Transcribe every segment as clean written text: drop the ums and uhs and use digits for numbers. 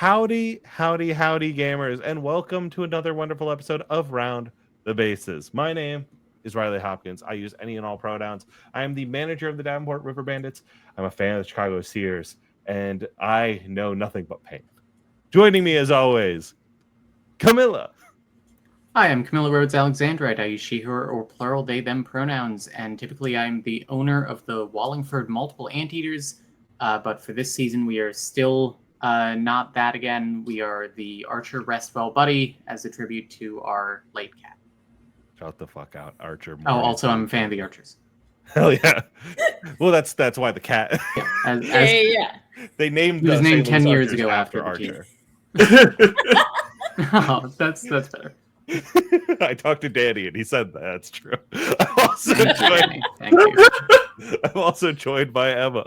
Howdy, howdy, howdy, gamers, and welcome to another wonderful episode of Round the Bases. My name is Riley Hopkins. I use any and all pronouns. I am the manager of the Davenport River Bandits. I'm a fan of the Chicago Sears, and I know nothing but pain. Joining me, as always, Camilla. Hi, I'm Camilla Rhodes Alexandrite. I use she, her, or plural they, them pronouns, and typically I'm the owner of the Wallingford Multiple Anteaters, but for this season we are still not that again. We are the Archer Rest Well Buddy as a tribute to our late cat. Shut the fuck out, Archer. Also I'm a fan of the Archers. Hell yeah. Well, that's why the cat. Yeah. They named. He was named 10 years Archers ago after Archer. Archer. Oh, that's better. I talked to Danny and he said that's true. Thank you. I'm also joined by Emma.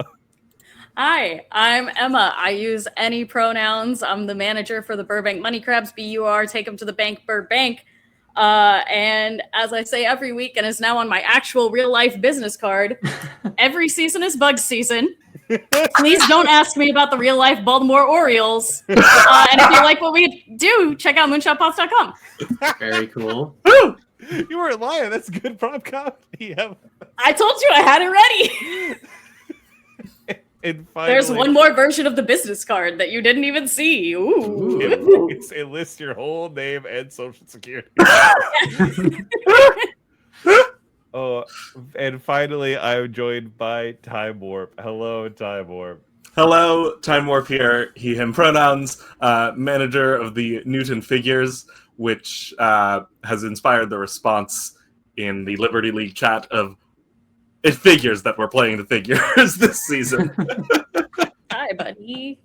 Hi, I'm Emma. I use any pronouns. I'm the manager for the Burbank Money Crabs, BUR, take them to the bank, Burbank. And as I say every week, and is now on my actual real life business card, every season is bug season. Please don't ask me about the real life Baltimore Orioles. And if you like what we do, check out moonshotpods.com. Very cool. Woo! You weren't lying. That's good prop comedy. I told you I had it ready. And finally, there's one more version of the business card that you didn't even see. Ooh. It lists your whole name and social security. Oh, and finally, I'm joined by Time Warp. Hello, Time Warp. Hello, Time Warp here. He, him pronouns. Manager of the Newton Figures, which has inspired the response in the Liberty League chat of it figures that we're playing the figures this season. Hi, buddy.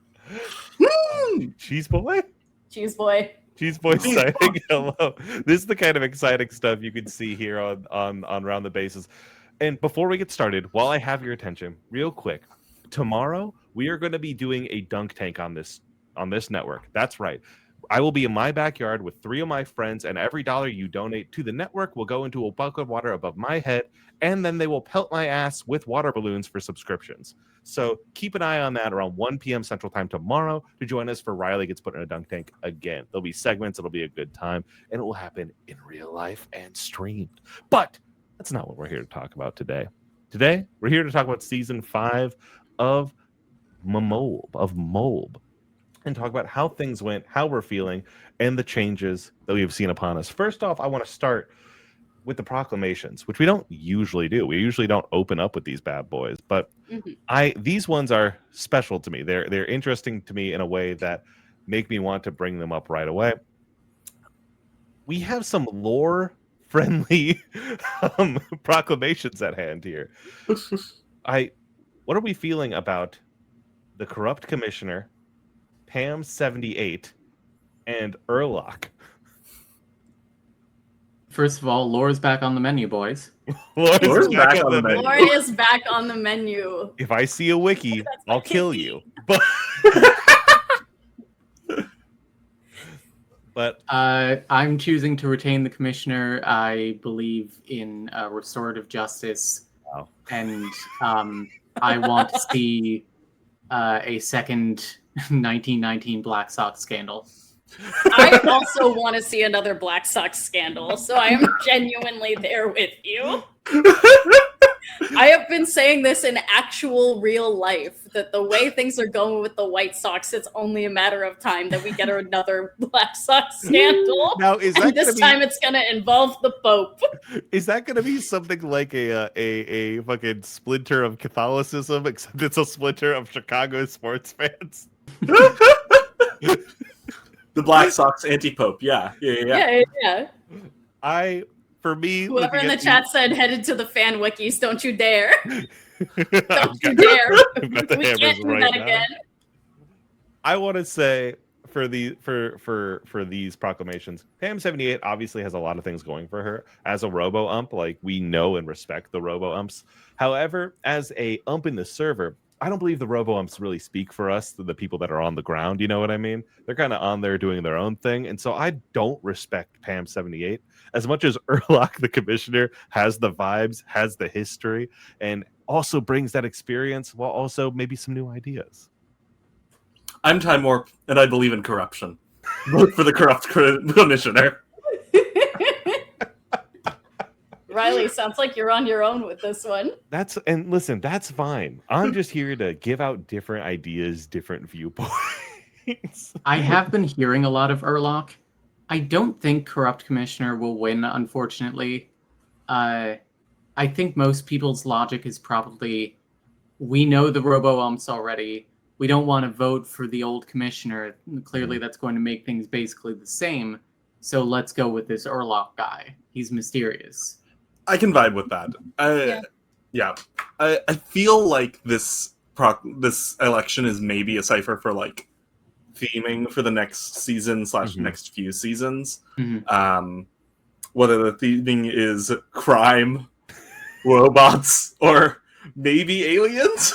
Cheese boy? Cheese boy. Cheese boy saying hello. This is the kind of exciting stuff you can see here on Round the Bases. And before we get started, while I have your attention, real quick, tomorrow we are going to be doing a dunk tank on this network. That's right. I will be in my backyard with 3 of my friends, and every dollar you donate to the network will go into a bucket of water above my head, and then they will pelt my ass with water balloons for subscriptions. So keep an eye on that around 1 p.m. Central Time tomorrow to join us for Riley Gets Put in a Dunk Tank again. There'll be segments, it'll be a good time, and it will happen in real life and streamed. But that's not what we're here to talk about today. Today, we're here to talk about Season 5 of MOOLB, and talk about how things went, how we're feeling, and the changes that we've seen upon us. First off, I want to start with the proclamations, which we don't usually do. We usually don't open up with these bad boys, but these ones are special to me. They're interesting to me in a way that make me want to bring them up right away. We have some lore-friendly proclamations at hand here. What are we feeling about the corrupt commissioner, Pam 78, and Erlock? First of all, Lore's back on the menu, boys. Lore's back on the menu. Lore is back on the menu. If I see a wiki, I'll kill you. But I'm choosing to retain the commissioner. I believe in restorative justice. Wow. And I want to see a second 1919 Black Sox scandal. I also want to see another Black Sox scandal, so I am genuinely there with you. I have been saying this in actual real life, that the way things are going with the White Sox, it's only a matter of time that we get another Black Sox scandal. Now, is that this time it's going to involve the Pope. Is that going to be something like a fucking splinter of Catholicism, except it's a splinter of Chicago sports fans? The Black Sox anti-Pope, yeah. For me, whoever in the chat said headed to the fan wikis, don't you dare. Don't you dare! I've got the We hammers can't do right that now. again. I want to say for these proclamations, Pam78 obviously has a lot of things going for her as a robo ump. Like, we know and respect the robo umps. However, as a ump in the server, I don't believe the robo umps really speak for us, the people that are on the ground. You know what I mean? They're kind of on there doing their own thing, and so I don't respect Pam78 as much as Urlock, the commissioner, has the vibes, has the history, and also brings that experience while also maybe some new ideas. I'm Time Warp, and I believe in corruption. Vote for the corrupt commissioner. Riley, sounds like you're on your own with this one. And listen, that's fine. I'm just here to give out different ideas, different viewpoints. I have been hearing a lot of Urlock. I don't think Corrupt Commissioner will win, unfortunately. I think most people's logic is probably, we know the robo-umps already. We don't want to vote for the old commissioner. Clearly, that's going to make things basically the same. So let's go with this Urlock guy. He's mysterious. I can vibe with that. I feel like this election is maybe a cipher for like theming for the next season / next few seasons. Whether the theming is crime, robots, or maybe aliens.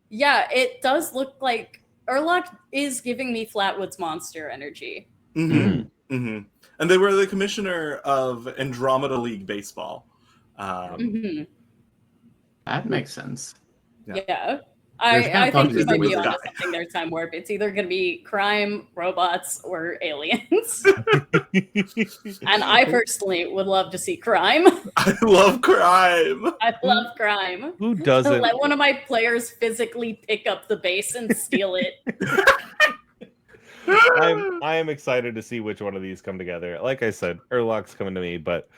Yeah, it does look like Urlock is giving me Flatwoods monster energy. And they were the commissioner of Andromeda League Baseball. That makes sense. Yeah. I think you this might be guy. onto something there, Time Warp. It's either going to be crime, robots, or aliens. And I personally would love to see crime. I love crime. I love crime. Who doesn't? Let one of my players physically pick up the base and steal it. I am excited to see which one of these come together. Like I said, Urlock's coming to me, but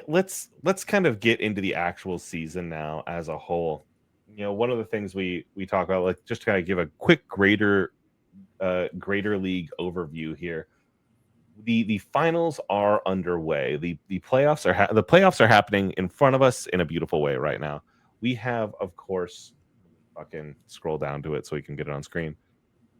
let's kind of get into the actual season now as a whole. You know, one of the things we talk about, like, just to kind of give a quick greater league overview here. The finals are underway. The playoffs are happening in front of us in a beautiful way right now. We have, of course, fucking scroll down to it so we can get it on screen.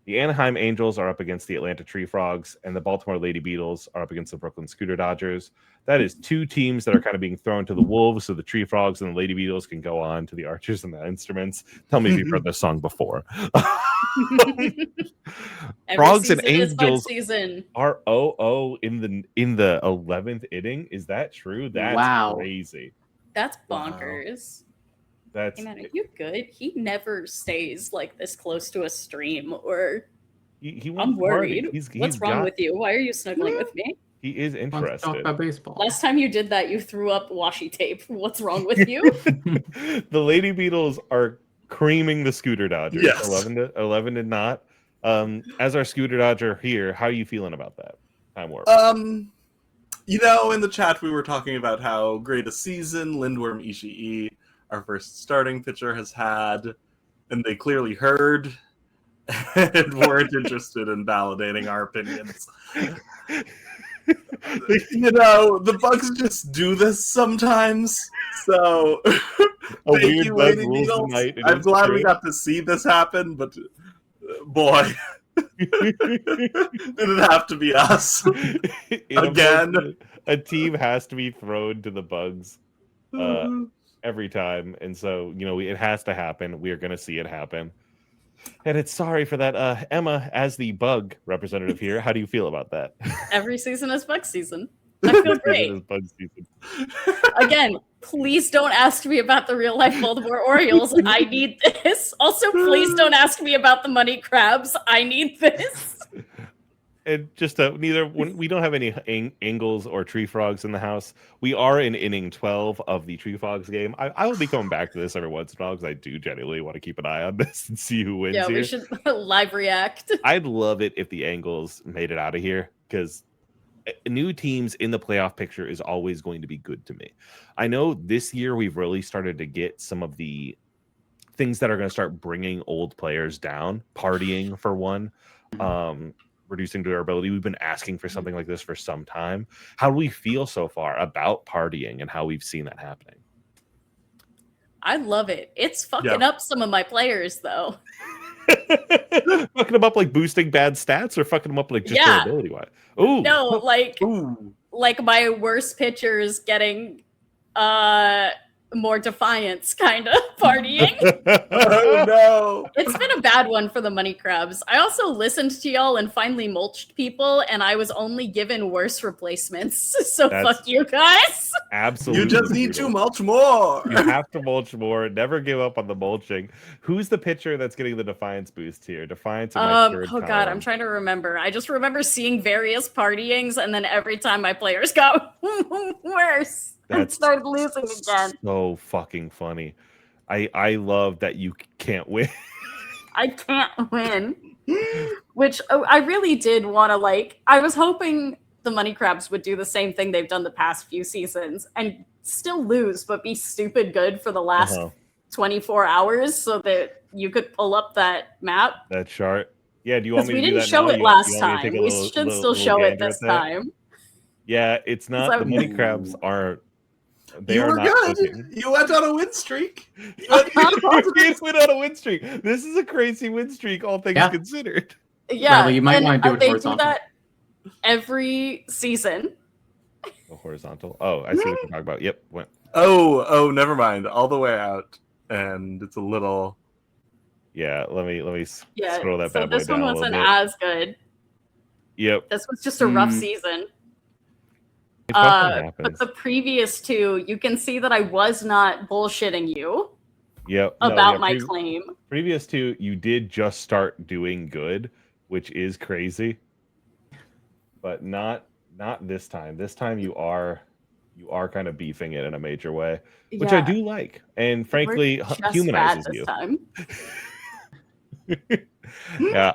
The Anaheim Angels are up against the Atlanta Tree Frogs, and the Baltimore Lady Beetles are up against the Brooklyn Scooter Dodgers. That is two teams that are kind of being thrown to the wolves, so the Tree Frogs and the Lady Beetles can go on to the Archers and the Instruments. Tell me if you've heard this song before. Frogs and Angels are 0-0 in the 11th inning. Is that true? That's crazy. That's bonkers. That's, hey man, are you good? He never stays like this close to a stream, or I'm worried. What's wrong with you? Why are you snuggling with me? He is interested. Talk about baseball. Last time you did that, you threw up washi tape. What's wrong with you? The Lady Beetles are creaming the Scooter Dodgers. Yes. 11 to not. As our Scooter Dodger here, how are you feeling about that? Time Warp. You know, in the chat we were talking about how great a season Lindworm Ishii, our first starting pitcher, has had, and they clearly heard and weren't interested in validating our opinions. You know, the bugs just do this sometimes. So, thank you, Lady Beetles. I'm glad we got to see this happen, but boy, did it have to be us again? A team has to be thrown to the bugs every time, and so, you know, it has to happen. We are going to see it happen, and it's sorry for that. Emma, as the bug representative here, how do you feel about that? Every season is bug season. I feel great. Bug season. Again, please don't ask me about the real life Baltimore Orioles. I need this. Also, please don't ask me about the money crabs. I need this. And just we don't have any angles or tree frogs in the house. We are in inning 12 of the Tree Frogs game. I will be coming back to this every once in a while because I do genuinely want to keep an eye on this and see who wins. Yeah, here. We should live react. I'd love it if the Angles made it out of here, because new teams in the playoff picture is always going to be good to me. I know this year we've really started to get some of the things that are going to start bringing old players down, partying for one. Reducing durability. We've been asking for something like this for some time. How do we feel so far about partying and how we've seen that happening? I love it. It's fucking Yeah. up some of my players, though. Fucking them up like boosting bad stats, or fucking them up like just Yeah. durability wise. Ooh, No, like Ooh. my worst pitchers getting more defiance kind of partying. Oh no. It's been a bad one for the money crabs. I also listened to y'all and finally mulched people, and I was only given worse replacements. So That's- fuck you guys. absolutely. You just need brutal. to mulch more. You have to mulch more. Never give up on the mulching. Who's the pitcher that's getting the defiance boost here? Defiance in my third Oh god, column. I'm trying to remember. I just remember seeing various partyings, and then every time my players got worse, and That's started losing again. so fucking funny. I love that you can't win. I can't win. Which I really did want to like. I was hoping the money crabs would do the same thing they've done the past few seasons and still lose, but be stupid good for the last 24 hours so that you could pull up that map. That chart. Yeah, do you want Because me to we do didn't that show now? it You last want me to time. take a We little- should little- still little show it gander this at that? time. Yeah, it's not. The money crabs are. They You are were not good. cooking. You went on a win streak. You It's went on a win streak. This is a crazy win streak, all things Yeah. considered. Yeah, Rattle, you might and, wanna do it they horizontal. do that every season. Oh, horizontal. Oh, I see what you're talking about. Yep. Went. Oh, never mind. All the way out, and it's a little. Yeah. Let me Yeah, scroll that so bad boy this down one a wasn't little bit. as good. Yep. This was just a rough Mm. season. It fucking But happens. the previous two, you can see that I was not bullshitting you Yep. No, about yeah, my claim. previous to you did just start doing good, which is crazy, but not this time. This time you are kind of beefing it in a major way, which I Yeah, do like, and we're frankly just humanizes bad this you. time. Yeah,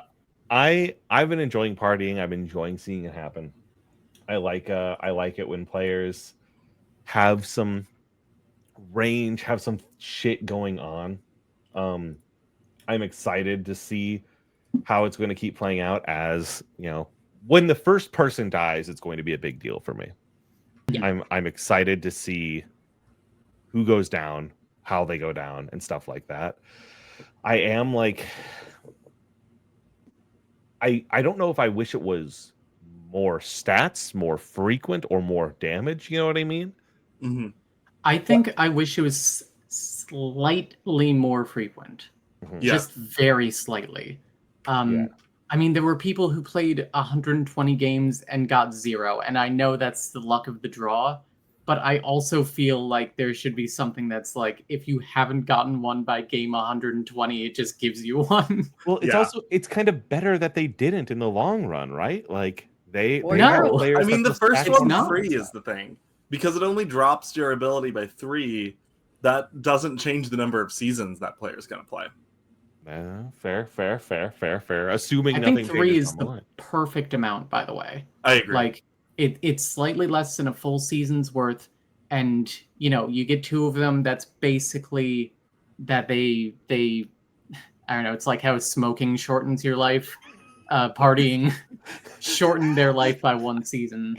I've been enjoying partying. I've been enjoying seeing it happen. I like it when players have some range, have some shit going on. I'm excited to see how it's going to keep playing out. As you know, when the first person dies, it's going to be a big deal for me. Yeah. I'm excited to see who goes down, how they go down, and stuff like that. I am like, I don't know if I wish it was more stats, more frequent, or more damage. You know what I mean? Mhm. I think I wish it was slightly more frequent. Mhm. Yeah. Just very slightly. Yeah. I mean, there were people who played 120 games and got 0, and I know that's the luck of the draw, but I also feel like there should be something that's like, if you haven't gotten one by game 120, it just gives you one. Well, it's Yeah. also it's kind of better that they didn't in the long run, right? Like they Or have no. players I mean, that the just first stack It's one's not. free is the thing. Because it only drops your ability by 3, that doesn't change the number of seasons that player's going to play. Fair. Assuming I nothing think 3 changes is down the the line. perfect amount, by the way. I agree. Like, it's slightly less than a full season's worth, and, you know, you get 2 of them, that's basically that they I don't know, it's like how smoking shortens your life. Partying shortened their life by 1 season.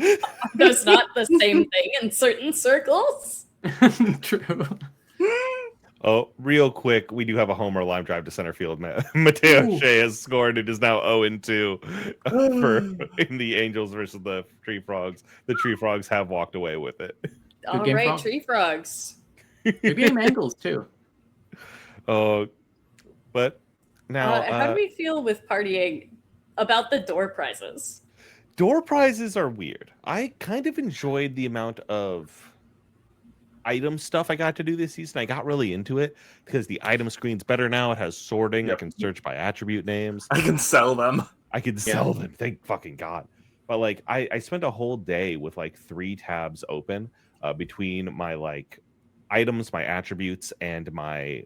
That's not the same thing in certain circles. True. Oh, real quick, we do have a homer line drive to center field. Mateo Ooh. Shea has scored. It is now 0-2 in the Angels versus the Tree Frogs. The Tree Frogs have walked away with it. All game, right, Frog. tree frogs. Maybe I'm angles too. Oh, but now How do we feel with partying about the door prizes? door prizes are weird. I kind of enjoyed the amount of item stuff I got to do this season. I got really into it because the item screen's better now. It has sorting. I Yep. can search by attribute names. I can sell them. I can sell them. Thank fucking God. But like I spent a whole day with like 3 tabs open between my like items, my attributes, and my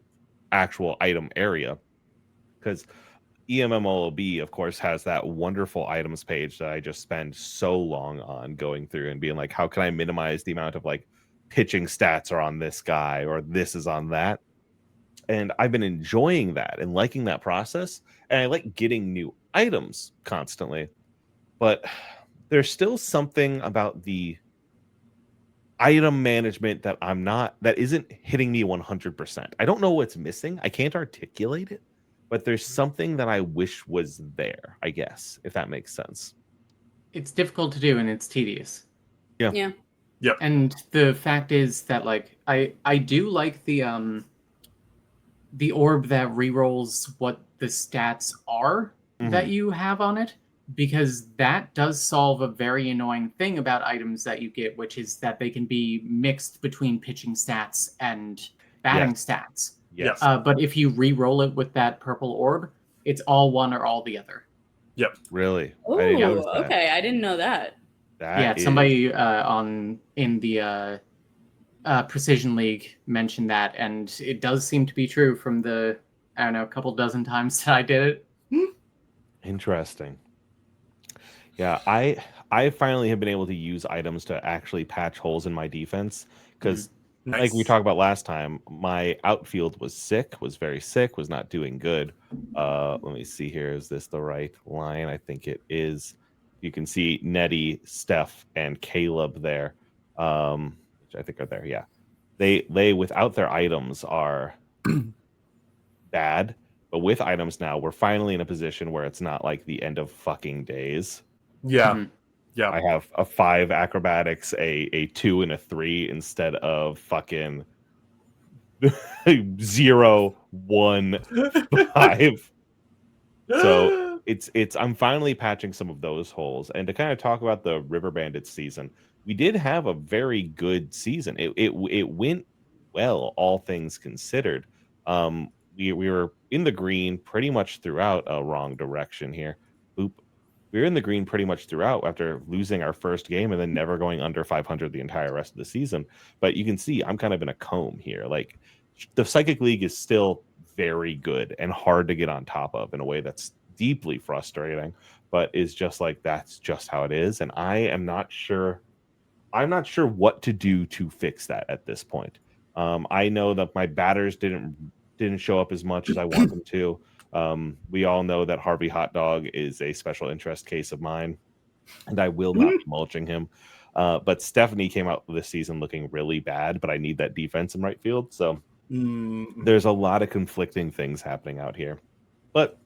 actual item area. Because MMOLB, of course, has that wonderful items page that I just spend so long on going through and being like, how can I minimize the amount of like pitching stats are on this guy or this is on that? And I've been enjoying that and liking that process. And I like getting new items constantly. But there's still something about the item management that that isn't hitting me 100%. I don't know what's missing. I can't articulate it, but there's something that I wish was there, I guess, if that makes sense. It's difficult to do and it's tedious. Yeah. And the fact is that like I do like the orb that rerolls what the stats are that you have on it, because that does solve a very annoying thing about items that you get, which is that they can be mixed between pitching stats and batting stats. Yes. But if you re-roll it with that purple orb, it's all one or all the other. Yep. Really? Oh, I didn't notice that. okay. I didn't know that. Somebody in the Precision League mentioned that, and it does seem to be true from the, I don't know, a couple dozen times that I did it. Interesting. Yeah, I finally have been able to use items to actually patch holes in my defense, because like we talked about last time, my outfield was very sick, was not doing good. Let me see here. Is this the right line? I think it is. You can see Nettie, Steph, and Caleb there, which I think are there. Yeah, they without their items are bad, but with items now, we're finally in a position where it's not like the end of fucking days. Yeah. Yeah. I have a 5 acrobatics, a 2, and a 3 instead of fucking 0, 1, 5. So it's I'm finally patching some of those holes. And to kind of talk about the River Bandits season, we did have a very good season. It went well, all things considered. We were in the green pretty much throughout. Wrong direction here. Boop. We were in the green pretty much throughout after losing our first game and then never going under 500 the entire rest of the season. But you can see I'm kind of in a comb here. Like, the Psychic League is still very good and hard to get on top of in a way that's deeply frustrating, but is just like, that's just how it is. And I'm not sure what to do to fix that at this point. I know that my batters didn't show up as much as I want them to. We all know that Harvey Hot Dog is a special interest case of mine, and I will not be mulching him. But Stephanie came out this season looking really bad, but I need that defense in right field. So there's a lot of conflicting things happening out here. But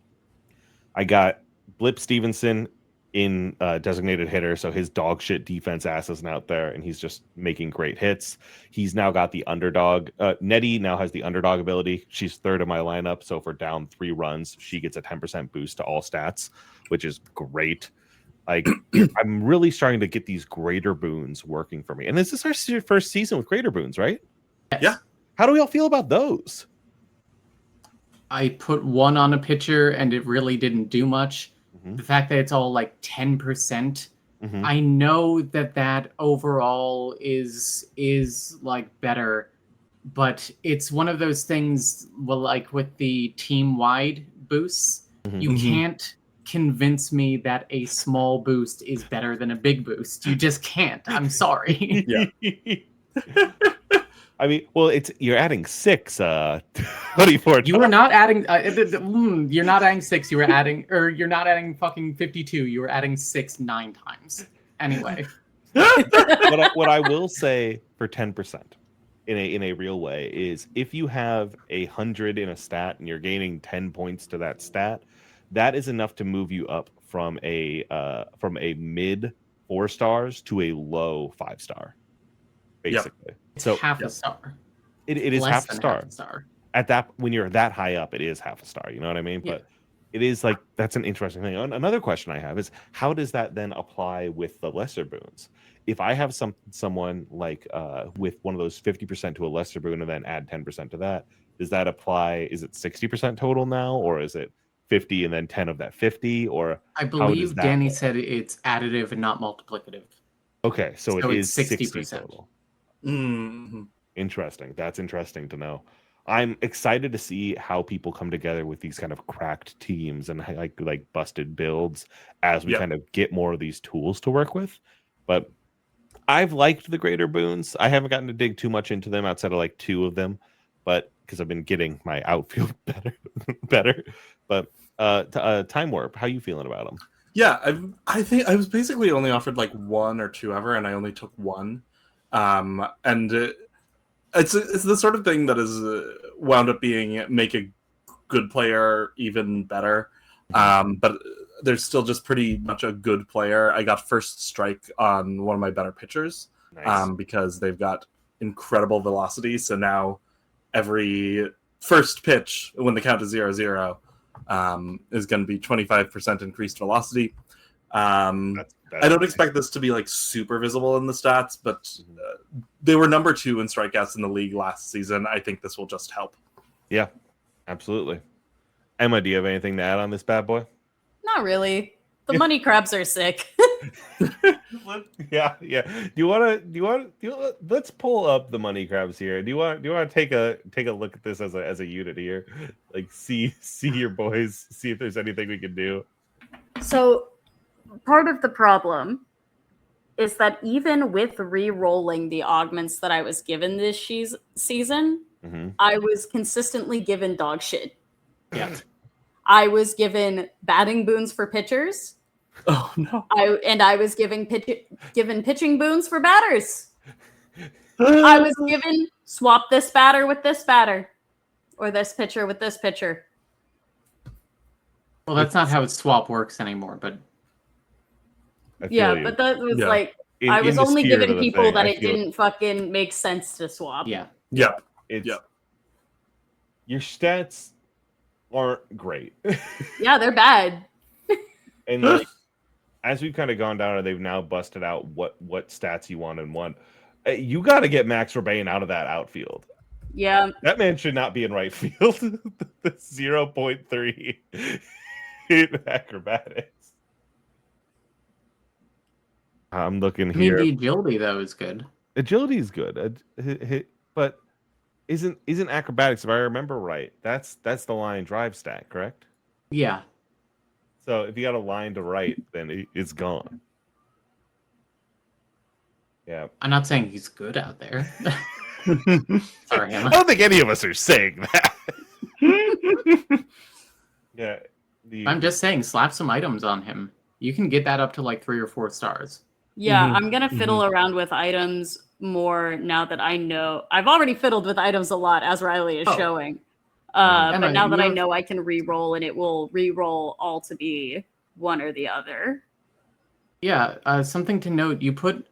I got Blip Stevenson in designated hitter, so his dog shit defense ass isn't out there, and he's just making great hits. He's now got the underdog. Nettie now has the underdog ability. She's third in my lineup, so if we're down 3 runs, she gets a 10% boost to all stats, which is great. Like, I'm really starting to get these greater boons working for me. And this is our first season with greater boons, right? Yeah. How do we all feel about those? I put 1 on a pitcher and it really didn't do much. The fact that it's all like 10%, I know that overall is like better, but it's one of those things, well, like with the team-wide boosts, you can't convince me that a small boost is better than a big boost. You just can't. I'm sorry. Yeah. I mean, well, you're adding 6. 24. You were not adding. You're not adding 6. You were adding, or you're not adding fucking 52. You were adding 6 9 times. Anyway, what I will say for 10% in a real way is, if you have 100 in a stat and you're gaining 10 points to that stat, that is enough to move you up from a mid 4 stars to a low 5 star, basically. it's So half a star. It is Less half a than star. Half a star. At that, when you're that high up, it is half a star. You know what I mean? Yeah. But it is like, that's an interesting thing. Another question I have is, how does that then apply with the lesser boons? If I have someone like with one of those 50% to a lesser boon and then add 10% to that, does that apply? Is it 60% total now, or is it 50 and then 10 of that 50? Or I how does believe that Danny work? said it's additive and not multiplicative. Okay, so it is 60 60%. total. Mm-hmm. Interesting. That's interesting to know. I'm excited to see how people come together with these kind of cracked teams and like busted builds as we kind of get more of these tools to work with. But I've liked the greater boons. I haven't gotten to dig too much into them outside of like 2 of them, but because I've been getting my outfield better. But Time Warp, how you feeling about them? Yeah, I think I was basically only offered like 1 or 2 ever, and I only took 1. And it's the sort of thing that is wound up being make a good player even better. But there's still just pretty much a good player. I got first strike on one of my better pitchers. Nice. Because they've got incredible velocity. So now every first pitch when the count is 0-0 is going to be 25% increased velocity. That's I don't expect this to be like super visible in the stats, but they were number 2 in strikeouts in the league last season. I think this will just help. Yeah, absolutely. Emma, do you have anything to add on this bad boy? Not really. The money crabs are sick. Yeah. Do you want to? Let's pull up the money crabs here. Do you want to take a look at this as a unit here? Like see your boys. See if there's anything we can do. So part of the problem is that even with re-rolling the augments that I was given this season, I was consistently given dog shit. Yeah. I was given batting boons for pitchers. Oh no! I was given pitching boons for batters. I was given swap this batter with this batter, or this pitcher with this pitcher. Well, that's not how swap works anymore, but Yeah, you. but that was Yeah. like I was In the only spirit giving of the people thing, that I it feel didn't fucking make sense to swap. yeah. Yeah. It's Yeah. your stats aren't great, Yeah, they're bad. and like, as we've kind of gone down, and they've now busted out what stats you want in one. You got to get Max Rebane out of that outfield. Yeah. That man should not be in right field. The 0.3 in acrobatics. I'm looking I mean, here. the agility though is good. Agility is good, but isn't acrobatics? If I remember right, that's the line drive stat, correct? Yeah. So if you got a line to right, then it's gone. Yeah. I'm not saying he's good out there. Sorry, I Emma. don't think any of us are saying that. Yeah. I'm just saying, slap some items on him. You can get that up to like 3 or 4 stars. Yeah, Mhm. I'm gonna fiddle around with items more now that I know. I've already fiddled with items a lot, as Riley is Oh. showing. Emma, But now that you I have- know I can re-roll, and it will re-roll all to be one or the other. Yeah, something to note. You put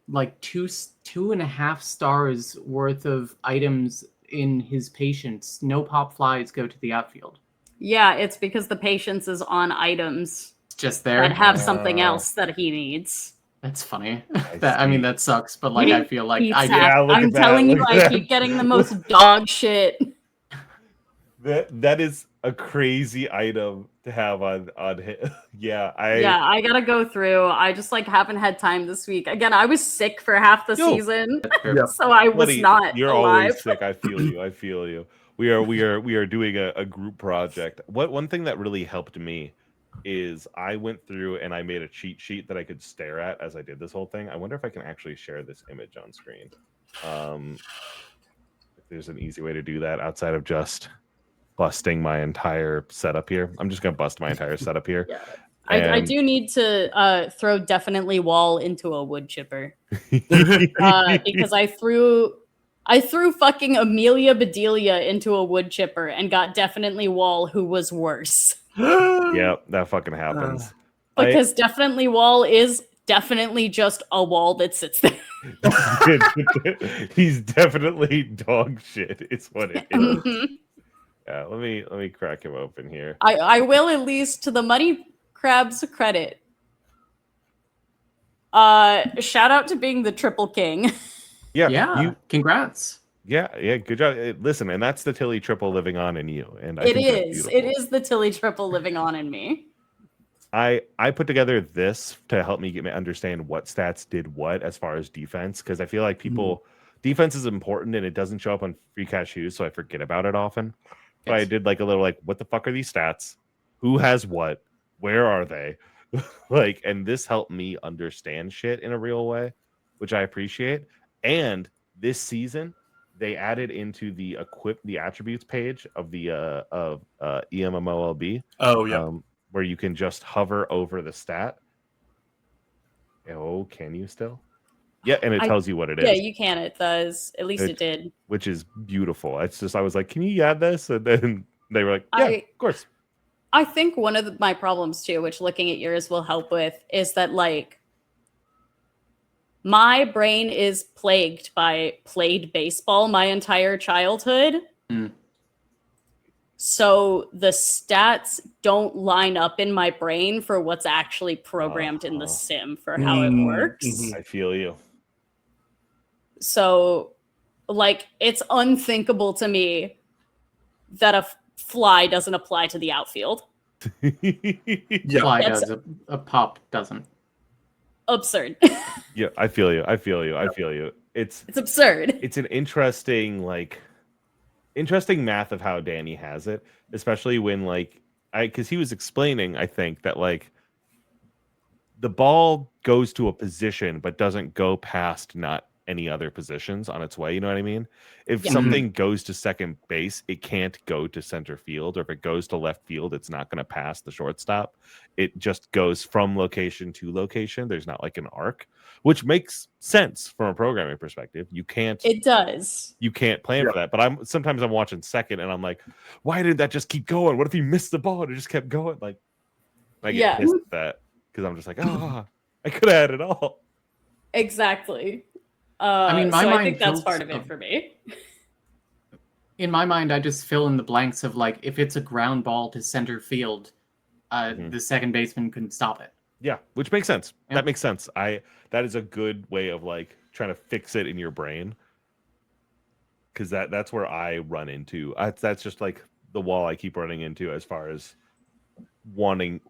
like 2.5 stars worth of items in his patience. No pop flies go to the outfield. Yeah, it's because the patience is on items It's just there. that have something else that he needs. That's funny. I I mean, see. that sucks. But like, I feel like Pizza. Yeah, look I'm at that, telling you, look at I that. keep getting the most dog shit. That is a crazy item to have on hit. Yeah, I gotta go through. I just like haven't had time this week. Again, I was sick for half the Yo. season, Yeah. so I was buddy, not you're alive. always sick. I feel you. We are doing a group project. One thing that really helped me is I went through and I made a cheat sheet that I could stare at as I did this whole thing. I wonder if I can actually share this image on screen. If there's an easy way to do that outside of just busting my entire setup here. I'm just gonna bust my entire setup here. Yeah. I do need to throw definitely wall into a wood chipper because I threw fucking Amelia Bedelia into a wood chipper and got definitely wall, who was worse. Yep, that fucking happens. Because definitely wall is definitely just a wall that sits there. He's definitely dog shit. It's what it is. Yeah, let me crack him open here. I will, at least to the money crab's credit. Shout out to being the triple king. Yeah. Congrats. Yeah, good job. Listen, and that's the Tilly triple living on in you. And I It think that's is. It beautiful. is the Tilly triple living on in me. I put together this to help me understand what stats did what as far as defense, because I feel like people defense is important and it doesn't show up on free cashews, so I forget about it often. But I Yes. did like a little like, what the fuck are these stats? Who has what? Where are they? Like, and this helped me understand shit in a real way, which I appreciate. And this season, they added into the attributes page of the MMOLB. Oh yeah. Where you can just hover over the stat. Oh, can you still? Yeah, and it tells you what it is. Yeah, you can. It does. At least it did. Which is beautiful. It's just I was like, can you add this? And then they were like, yeah, of course. I think one of my problems too, which looking at yours will help with, is that like my brain is plagued by played baseball my entire childhood. So the stats don't line up in my brain for what's actually programmed in the sim for how it works. I feel you. So like it's unthinkable to me that a fly doesn't apply to the outfield. Fly does, a pop doesn't. Absurd. Yeah, I feel you. I feel you. I feel you. It's absurd. It's an interesting math of how Danny has it, especially when because he was explaining, I think, that like the ball goes to a position but doesn't go past not any other positions on its way. You know what I mean? If something goes to second base, it can't go to center field, or if it goes to left field, it's not going to pass the shortstop. It just goes from location to location. There's not like an arc, which makes sense from a programming perspective. It does. You can't plan for that. But sometimes I'm watching second and I'm like, why did that just keep going? What if he missed the ball and it just kept going? Like, I get pissed at that because I'm just like, I could have had it all. Exactly. I mean, I think that's part of it for me. In my mind, I just fill in the blanks of like, if it's a ground ball to center field, the second baseman couldn't stop it. Yeah, which makes sense. That makes sense. That is a good way of like trying to fix it in your brain, because that's where I run into. That's just like the wall I keep running into as far as wanting.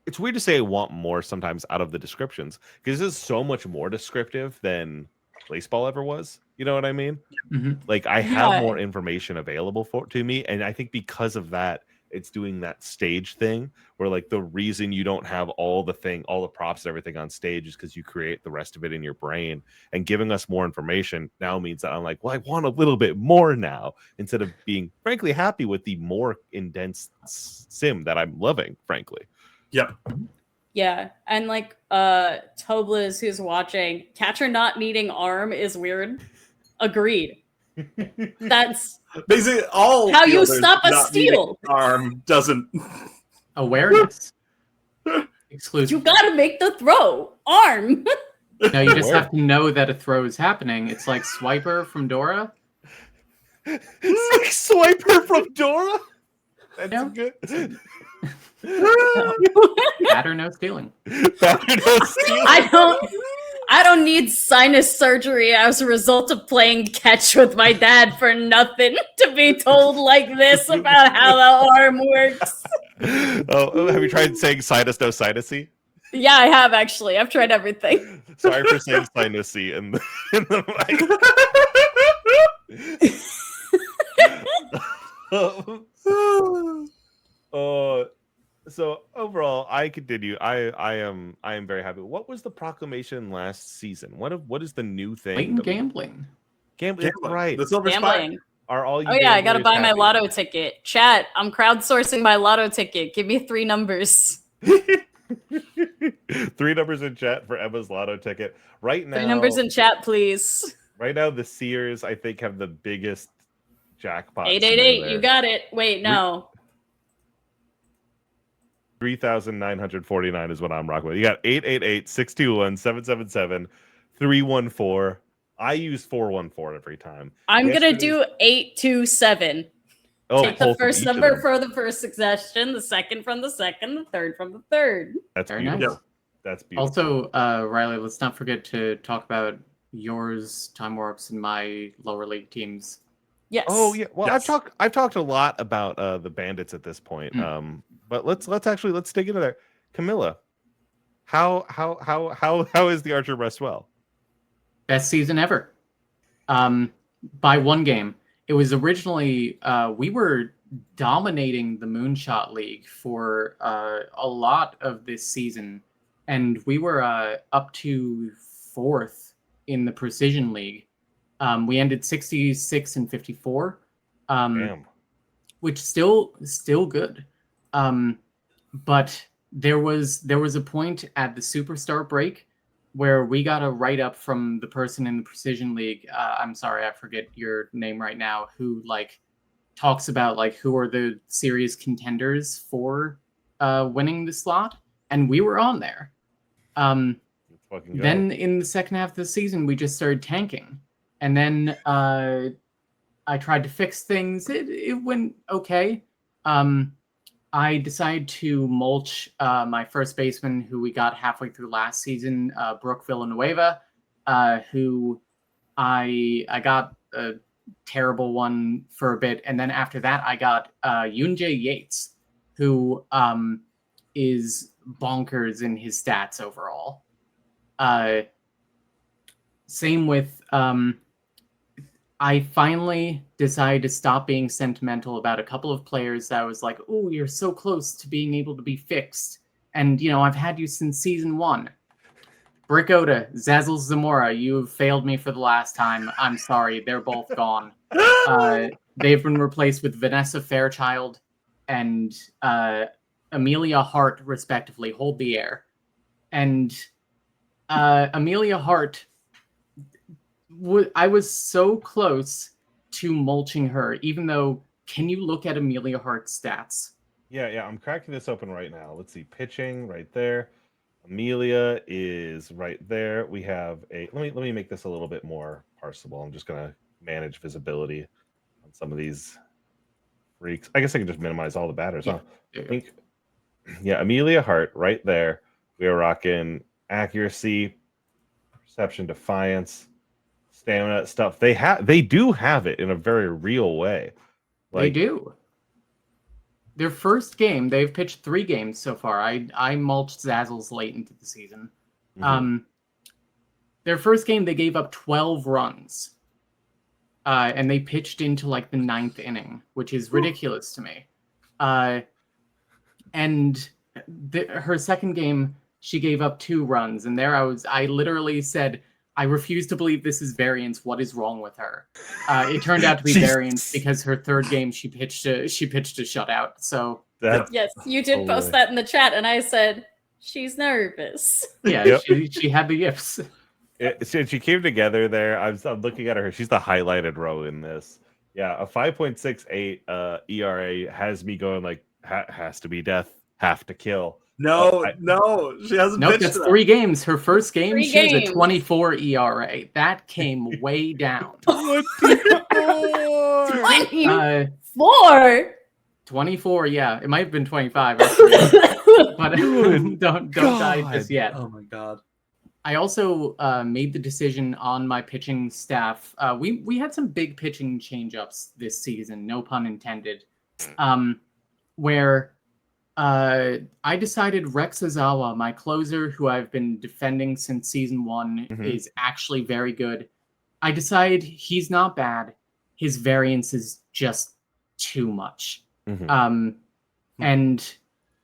It's weird to say I want more sometimes out of the descriptions, because this is so much more descriptive than baseball ever was. You know what I mean? Like I have more information available to me, and I think because of that, it's doing that stage thing where like the reason you don't have all the props and everything on stage is because you create the rest of it in your brain. And giving us more information now means that I'm like, well, I want a little bit more now, instead of being frankly happy with the more intense sim that I'm loving, frankly. Yep. Yeah, and like Toblaz, who's watching, catcher not needing arm is weird. Agreed. That's basically all how you stop a steal. Arm doesn't awareness. Exclusive. You gotta make the throw. Arm. No, you just have to know that a throw is happening. It's like Swiper from Dora. It's like Swiper from Dora. That's good. Bad or no stealing. I don't need sinus surgery as a result of playing catch with my dad for nothing to be told like this about how the arm works. Oh, have you tried saying sinus no sinusy? Yeah, I have actually. I've tried everything. Sorry for saying sinusy in the mic. So overall, I continue. I am very happy. What was the proclamation last season? What is the new thing? Blatant gambling. Gambling, right? The silver gambling. Are all you? Oh yeah, I gotta buy my lotto ticket. Chat, I'm crowdsourcing my lotto ticket. Give me 3 numbers. 3 numbers in chat for Emma's lotto ticket right now. 3 numbers in chat, please. Right now, the Sears I think have the biggest jackpot. 888. You got it. Wait, no. 3,949 is what I'm rocking with. You got 888, 621, 777, 314. I use 414 every time. I'm gonna do 827. Take the first number for the first suggestion, the second from the second, the third from the third. That's very beautiful. nice. That's beautiful. Also, Riley, let's not forget to talk about yours, Time Warps, and my lower league teams. Yes. Oh yeah. Well, Yes. I've talked a lot about the Bandits at this point. But let's dig into there. Camilla, how is the Archer Rest well? Best season ever. By 1 game. It was originally we were dominating the Moonshot League for a lot of this season, and we were up to 4th in the Precision League. We ended 66 and 54, which still good. But there was a point at the Superstar break where we got a write-up from the person in the Precision League. I'm sorry, I forget your name right now. Who like talks about like who are the serious contenders for winning the slot, and we were on there. Let's fucking go. Then in the second half of the season, we just started tanking, and then I tried to fix things. It went okay. I decided to mulch my first baseman, who we got halfway through last season, Brooke Villanueva, who I got a terrible one for a bit, and then after that, I got Yoonjae Yates, who is bonkers in his stats overall. Same with I finally decided to stop being sentimental about a couple of players that I was like, oh, you're so close to being able to be fixed. And, you know, I've had you since season 1. Brick Oda, Zazzle Zamora, you have failed me for the last time. I'm sorry. They're both gone. They've been replaced with Vanessa Fairchild and Amelia Hart, respectively. Hold the air. And Amelia Hart... I was so close to mulching her, even though, can you look at Amelia Hart's stats? Yeah, I'm cracking this open right now. Let's see, pitching right there. Amelia is right there. We have a let me make this a little bit more parsable. I'm just gonna manage visibility on some of these freaks. I guess I can just minimize all the batters, huh? I think, yeah, Amelia Hart right there. We are rocking accuracy, perception, defiance, stamina stuff. They do have it in a very real way. They do. Their first game, they've pitched 3 games so far. I mulched Zazzles late into the season. Their first game, they gave up 12 runs. And they pitched into like the 9th inning, which is ridiculous to me. And her second game, she gave up 2 runs. And there I literally said, I refuse to believe this is variance. What is wrong with her? It turned out to be variance because her third game she pitched a shutout. So yes, you did post that in the chat, and I said she's nervous. Yeah, she had the yips. She came together there. I'm looking at her. She's the highlighted row in this. Yeah, a 5.68 ERA has me going like has to be death, have to kill. No, she hasn't. Nope, that's 3 games. Her first game, Three she games. was a 24 ERA. That came way down. 24. 24, yeah. It might have been 25. But don't die just yet. Oh my god. I also made the decision on my pitching staff. We had some big pitching change-ups this season, no pun intended, where I decided Rex Ozawa, my closer, who I've been defending since season 1, is actually very good. I decided he's not bad. His variance is just too much. And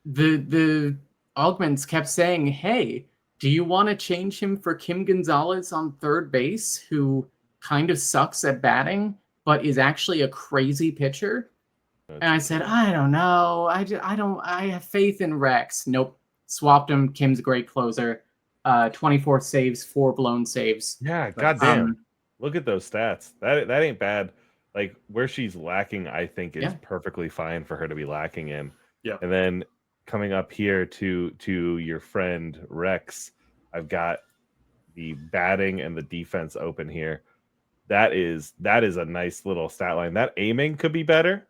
the augments kept saying, hey, do you want to change him for Kim Gonzalez on third base, who kind of sucks at batting, but is actually a crazy pitcher? And I said, I don't know. I have faith in Rex. Nope. Swapped him. Kim's a great closer. 24 saves, 4 blown saves. Yeah, goddamn. Look at those stats. That ain't bad. Like where she's lacking, I think is perfectly fine for her to be lacking in. Yeah. And then coming up here to your friend Rex, I've got the batting and the defense open here. That is a nice little stat line. That aiming could be better.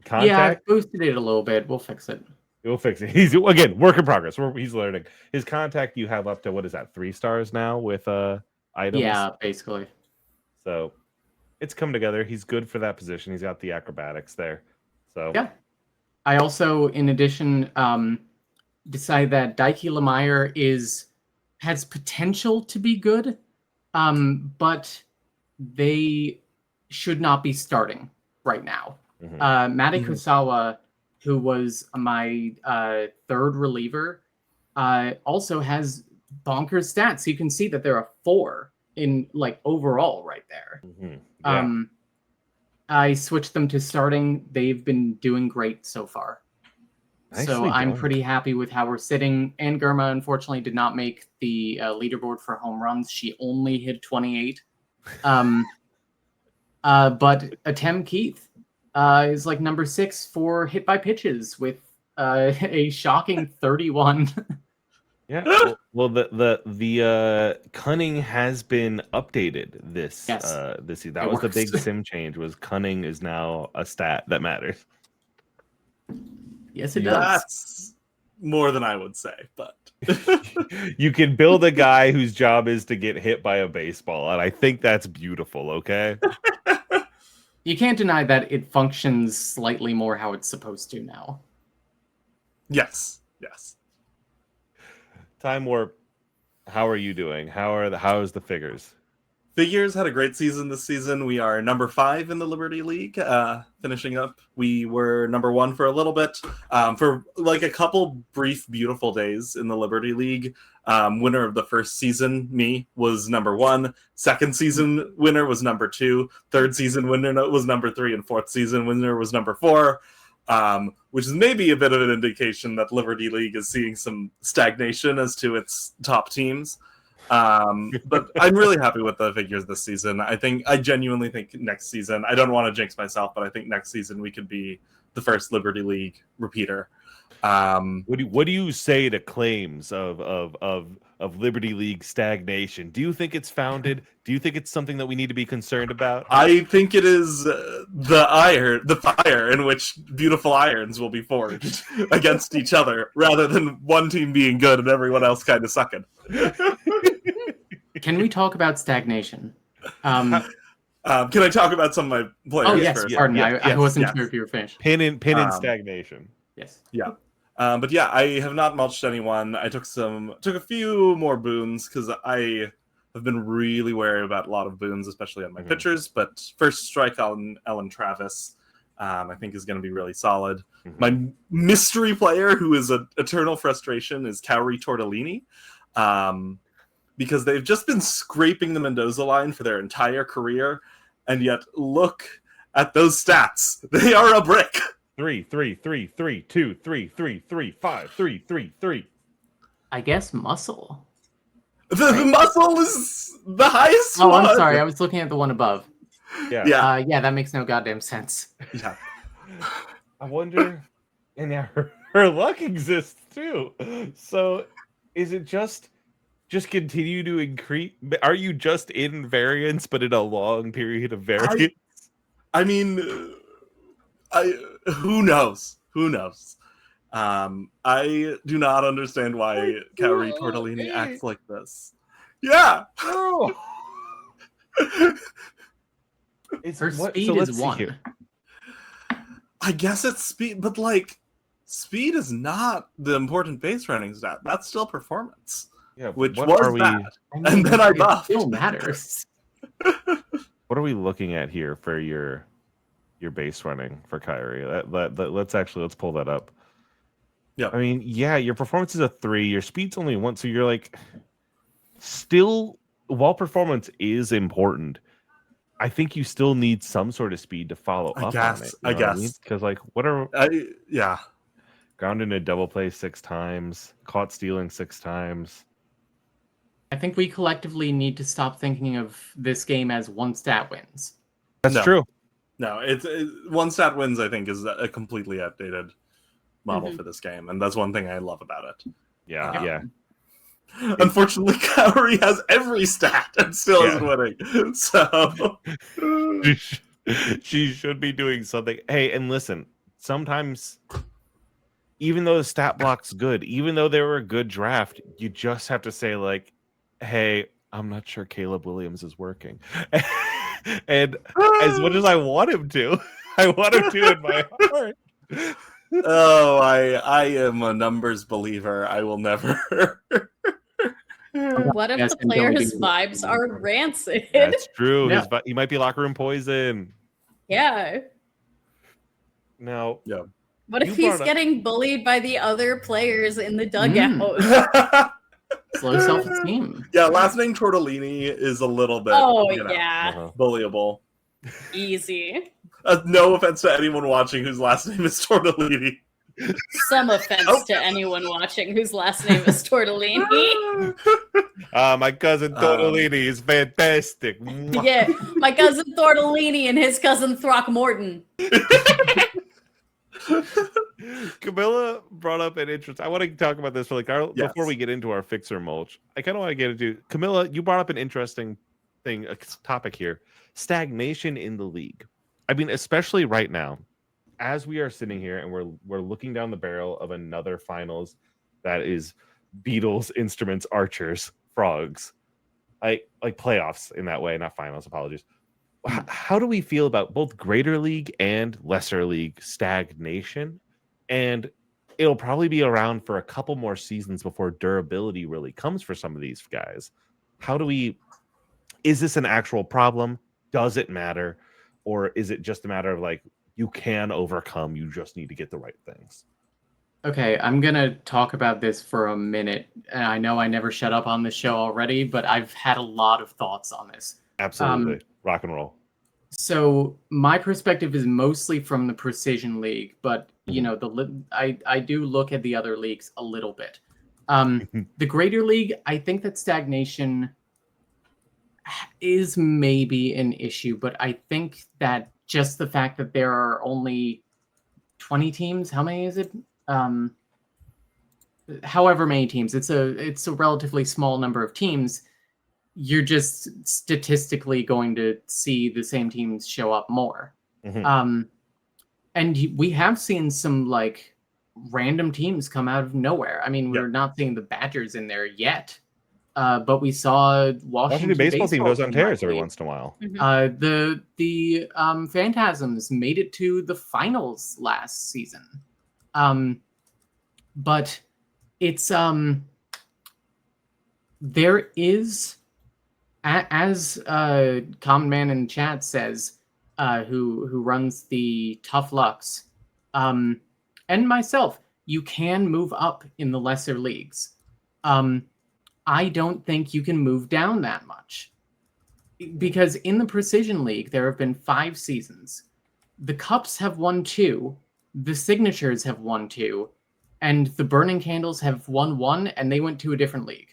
Contact. Yeah, I boosted it a little bit. We'll fix it. We'll fix it. He's again work in progress. He's learning. His contact you have up to what is that 3 stars now with items? Yeah, basically. So it's come together. He's good for that position. He's got the acrobatics there. So yeah. I also, in addition, decided that Daiki Lemire has potential to be good, but they should not be starting right now. Madi Kusawa, who was my third reliever, also has bonkers stats. You can see that there are 4 in like overall right there. I switched them to starting. They've been doing great so far. So Nicely I'm done. pretty happy with how we're sitting. And Germa, unfortunately, did not make the leaderboard for home runs. She only hit 28. But Atem Keith is like number 6 for hit by pitches with a shocking 31. Yeah. Well, the cunning has been updated this Yes. this season. That It was the works. big sim change. Was cunning is now a stat that matters. Yes, it Yeah. does. That's more than I would say, but You can build a guy whose job is to get hit by a baseball, and I think that's beautiful. Okay. You can't deny that it functions slightly more how it's supposed to now. yes. Time Warp. How are you doing? How's the figures? Figures had a great season this season. We are number 5 in the Liberty League, finishing up. We were number 1 for a little bit, for like a couple brief, beautiful days in the Liberty League. Winner of the first season, me, was number 1. Second season winner was number 2. Third season winner was number 3, and fourth season winner was number 4. Which is maybe a bit of an indication that Liberty League is seeing some stagnation as to its top teams. But I'm really happy with the figures this season. I genuinely think next season, I don't want to jinx myself, but I think next season we could be the first Liberty League repeater. What do you say to claims of Liberty League stagnation? Do you think it's founded? Do you think it's something that we need to be concerned about? I think it is the fire in which beautiful irons will be forged against each other, rather than one team being good and everyone else kind of sucking. Can we talk about stagnation? Can I talk about some of my players? Oh, yes, first? pardon me. yes, I wasn't yes. sure if you were finished. Pin in stagnation. Yes. Yeah. But yeah, I have not mulched anyone. I took a few more boons because I have been really wary about a lot of boons, especially on my pitchers. But first strike on Ellen Travis, I think is going to be really solid. My mystery player, who is an eternal frustration, is Kaori Tortellini, because they've just been scraping the Mendoza line for their entire career, and yet look at those stats. They are a brick. 3, 3, 3, 3, 2, 3, 3, 3, 5, 3, 3, 3. I guess muscle. The muscle is the highest Oh, one. I'm sorry. I was looking at the one above. Yeah. Yeah, that makes no goddamn sense. Yeah. I wonder. And yeah, her luck exists too. So, is it just continue to increase? Are you just in variance, but in a long period of variance? I mean, who knows? Who knows? I do not understand why Kaori Tortellini acts like this. Yeah. Oh. Her speed is 1. I guess it's speed, but like, speed is not the important base running stat. That's still performance, Yeah, which what was are we? bad. And then I buffed. It still matters. What are we looking at here for your base running for Kyrie? Let's pull that up. Yeah. I mean, yeah, your performance is a 3. Your speed's only 1, so you're like, still, while performance is important, I think you still need some sort of speed to follow up on it. I guess. Because like, what are yeah. ground into double play 6 times, caught stealing 6 times. I think we collectively need to stop thinking of this game as one stat wins. That's true. No, it's one stat wins. I think is a completely outdated model for this game, and that's one thing I love about it. Yeah. Unfortunately, Kaori has every stat and still isn't winning. So she should be doing something. Hey, and listen, sometimes even though the stat block's good, even though they were a good draft, you just have to say like, hey, I'm not sure Caleb Williams is working. And as much as I want him to, I want him to in my heart. Oh, I am a numbers believer. I will never. What if Yes, the and don't players' be- vibes are rancid? That's true. Yeah. He might be locker room poison. Yeah. Now, What if You he's brought up- getting bullied by the other players in the dugout? Low self-esteem. Yeah, last name Tortellini is a little bit. Oh, you know, yeah. bullyable. Easy. No offense to anyone watching whose last name is Tortellini. Some offense to anyone watching whose last name is Tortellini. My cousin Tortellini is fantastic. Mwah. Yeah, my cousin Tortellini and his cousin Throckmorton. Camilla brought up an interest. I want to talk about this for like Yes. before we get into our fixer mulch. I kind of want to get into Camilla. You brought up an interesting thing, a topic here: stagnation in the league. I mean, especially right now, as we are sitting here and we're looking down the barrel of another finals that is Beatles, instruments, archers, frogs, like playoffs in that way, not finals. Apologies. How do we feel about both greater league and lesser league stagnation? And it'll probably be around for a couple more seasons before durability really comes for some of these guys. Is this an actual problem? Does it matter? Or is it just a matter of like, you can overcome, you just need to get the right things? Okay, I'm gonna talk about this for a minute. And I know I never shut up on this show already, but I've had a lot of thoughts on this. Absolutely. Rock and roll. So my perspective is mostly from the Precision League, but you know, I do look at the other leagues a little bit. The Greater League, I think that stagnation is maybe an issue, but I think that just the fact that there are only 20 teams, how many is it? However many teams, it's a relatively small number of teams. You're just statistically going to see the same teams show up more. And we have seen some like random teams come out of nowhere. I mean, we're not seeing the Badgers in there yet, but we saw Washington baseball team goes on tears every last once in a while. the Phantasms made it to the finals last season, but it's there is, as Common Man in chat says, who runs the Tough Lux, and myself, you can move up in the lesser leagues. I don't think you can move down that much, because in the Precision League there have been 5 seasons. The Cups have won 2, the Signatures have won 2, and the Burning Candles have won 1, and they went to a different league.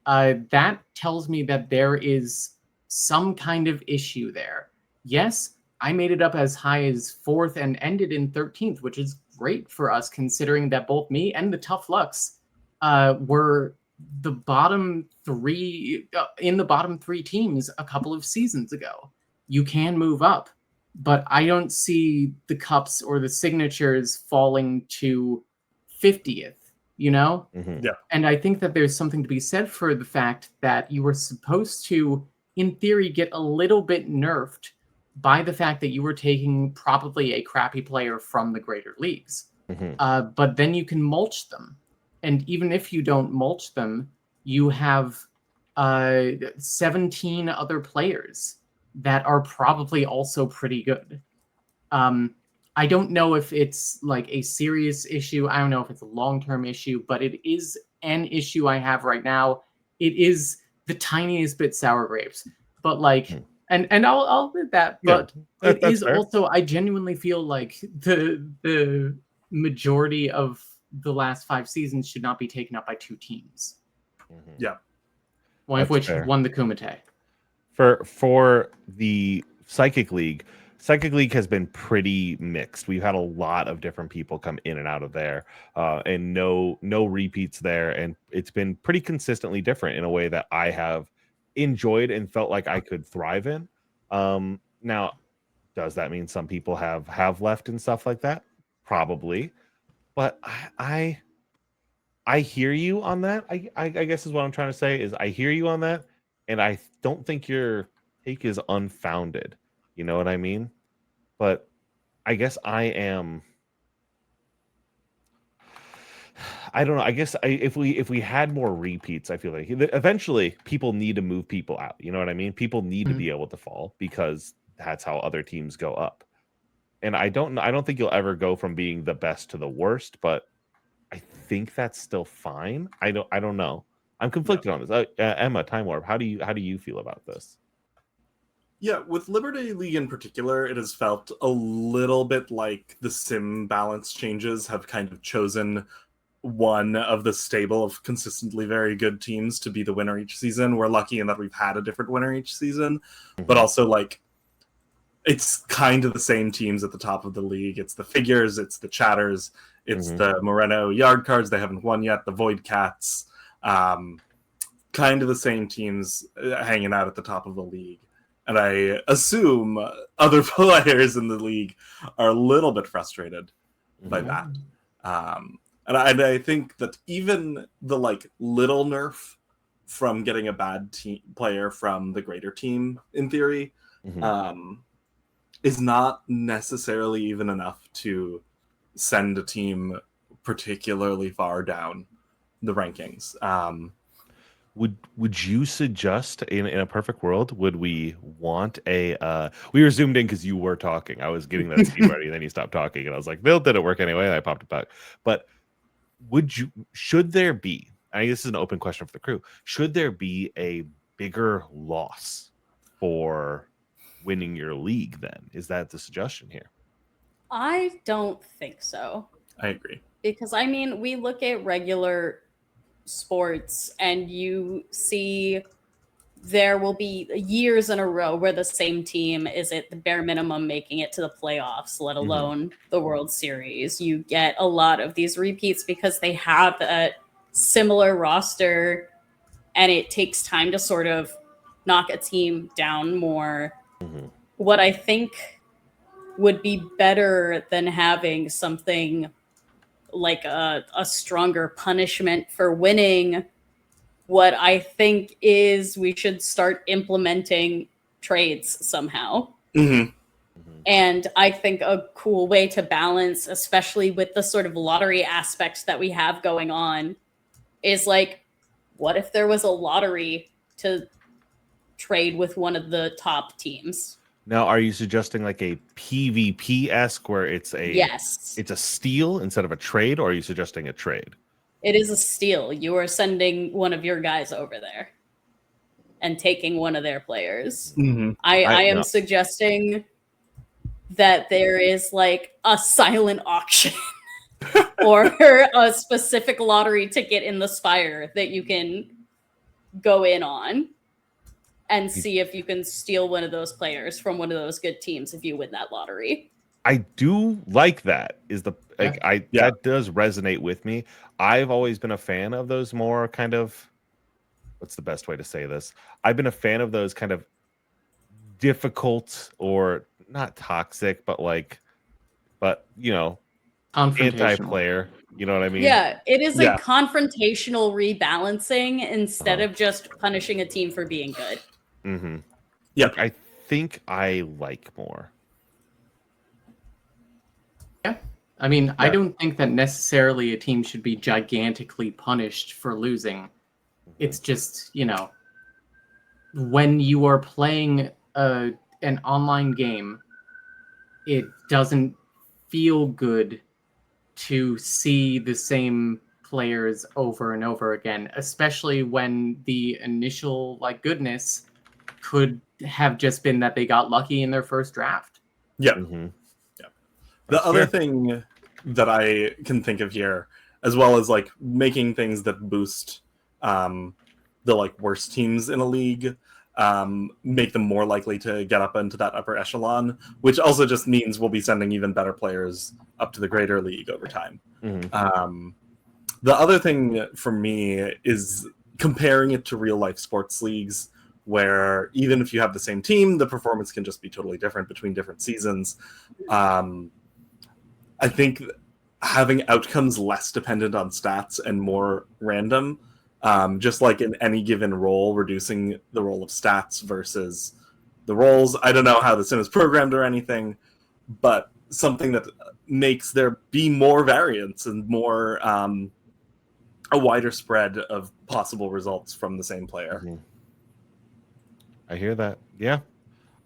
That tells me that there is some kind of issue there. Yes, I made it up as high as 4th and ended in 13th, which is great for us considering that both me and the Tough Lux were the bottom 3 in the bottom 3 teams a couple of seasons ago. You can move up, but I don't see the Cups or the Signatures falling to 50th. You know? Yeah. And I think that there's something to be said for the fact that you were supposed to, in theory, get a little bit nerfed by the fact that you were taking probably a crappy player from the greater leagues. But then you can mulch them. And even if you don't mulch them, you have 17 other players that are probably also pretty good. I don't know if it's like a serious issue. I don't know if it's a long-term issue, but it is an issue I have right now. It is the tiniest bit sour grapes, but like, and I'll admit that, but it is fair. Also, I genuinely feel like the majority of the last 5 seasons should not be taken up by 2 teams. Yeah. One of which won the Kumite. For the Psychic League has been pretty mixed. We've had a lot of different people come in and out of there, and no repeats there, and it's been pretty consistently different in a way that I have enjoyed and felt like I could thrive in. Now, does that mean some people have left and stuff like that? Probably, but I hear you on that. I guess is what I'm trying to say is I hear you on that, and I don't think your take is unfounded. You know what I mean? But I guess I don't know. I guess if we had more repeats, I feel like eventually people need to move people out. You know what I mean? People need to be able to fall because that's how other teams go up. And I don't think you'll ever go from being the best to the worst, but I think that's still fine. I don't know. I'm conflicted on this. Emma, Time Warp, how do you feel about this? Yeah, with Liberty League in particular, it has felt a little bit like the sim balance changes have kind of chosen one of the stable of consistently very good teams to be the winner each season. We're lucky in that we've had a different winner each season, but also like it's kind of the same teams at the top of the league. It's the Figures, it's the Chatters, it's the Moreno Yard Cards. They haven't won yet. The Void Cats, kind of the same teams hanging out at the top of the league. And I assume other players in the league are a little bit frustrated by that. And I think that even the like little nerf from getting a bad player from the greater team, in theory, is not necessarily even enough to send a team particularly far down the rankings. Would you suggest in a perfect world, would we want a we were zoomed in because you were talking. I was getting that scene ready, and then you stopped talking, and I was like, Bill, did it work anyway? And I popped it back. But should there be, I guess this is an open question for the crew, should there be a bigger loss for winning your league then? Is that the suggestion here? I don't think so. I agree. Because I mean, we look at regular sports and you see there will be years in a row where the same team is at the bare minimum making it to the playoffs, let alone the World Series. You get a lot of these repeats because they have a similar roster and it takes time to sort of knock a team down more. What I think would be better than having something like a stronger punishment for winning, what I think is we should start implementing trades somehow. And I think a cool way to balance, especially with the sort of lottery aspects that we have going on, is like, what if there was a lottery to trade with one of the top teams? Now, are you suggesting like a PvP-esque where it's a it's a steal instead of a trade, or are you suggesting a trade? It is a steal. You are sending one of your guys over there and taking one of their players. I am suggesting that there is like a silent auction or a specific lottery ticket in the Spire that you can go in on and see if you can steal one of those players from one of those good teams if you win that lottery. I do like that. That does resonate with me. I've always been a fan of those more kind of, what's the best way to say this? I've been a fan of those kind of difficult, or not toxic, but you know, anti-player. You know what I mean? Yeah, it is a confrontational rebalancing instead of just punishing a team for being good. Yeah, I think I like more. Yeah. I mean, I don't think that necessarily a team should be gigantically punished for losing. It's just, you know, when you are playing an online game, it doesn't feel good to see the same players over and over again, especially when the initial goodness could have just been that they got lucky in their first draft. The other thing that I can think of here, as well as making things that boost the worst teams in a league, make them more likely to get up into that upper echelon, which also just means we'll be sending even better players up to the greater league over time. The other thing for me is comparing it to real life sports leagues, where even if you have the same team, the performance can just be totally different between different seasons. I think having outcomes less dependent on stats and more random, just like in any given role, reducing the role of stats versus the roles. I don't know how the sim is programmed or anything, but something that makes there be more variance and more a wider spread of possible results from the same player. I hear that. Yeah.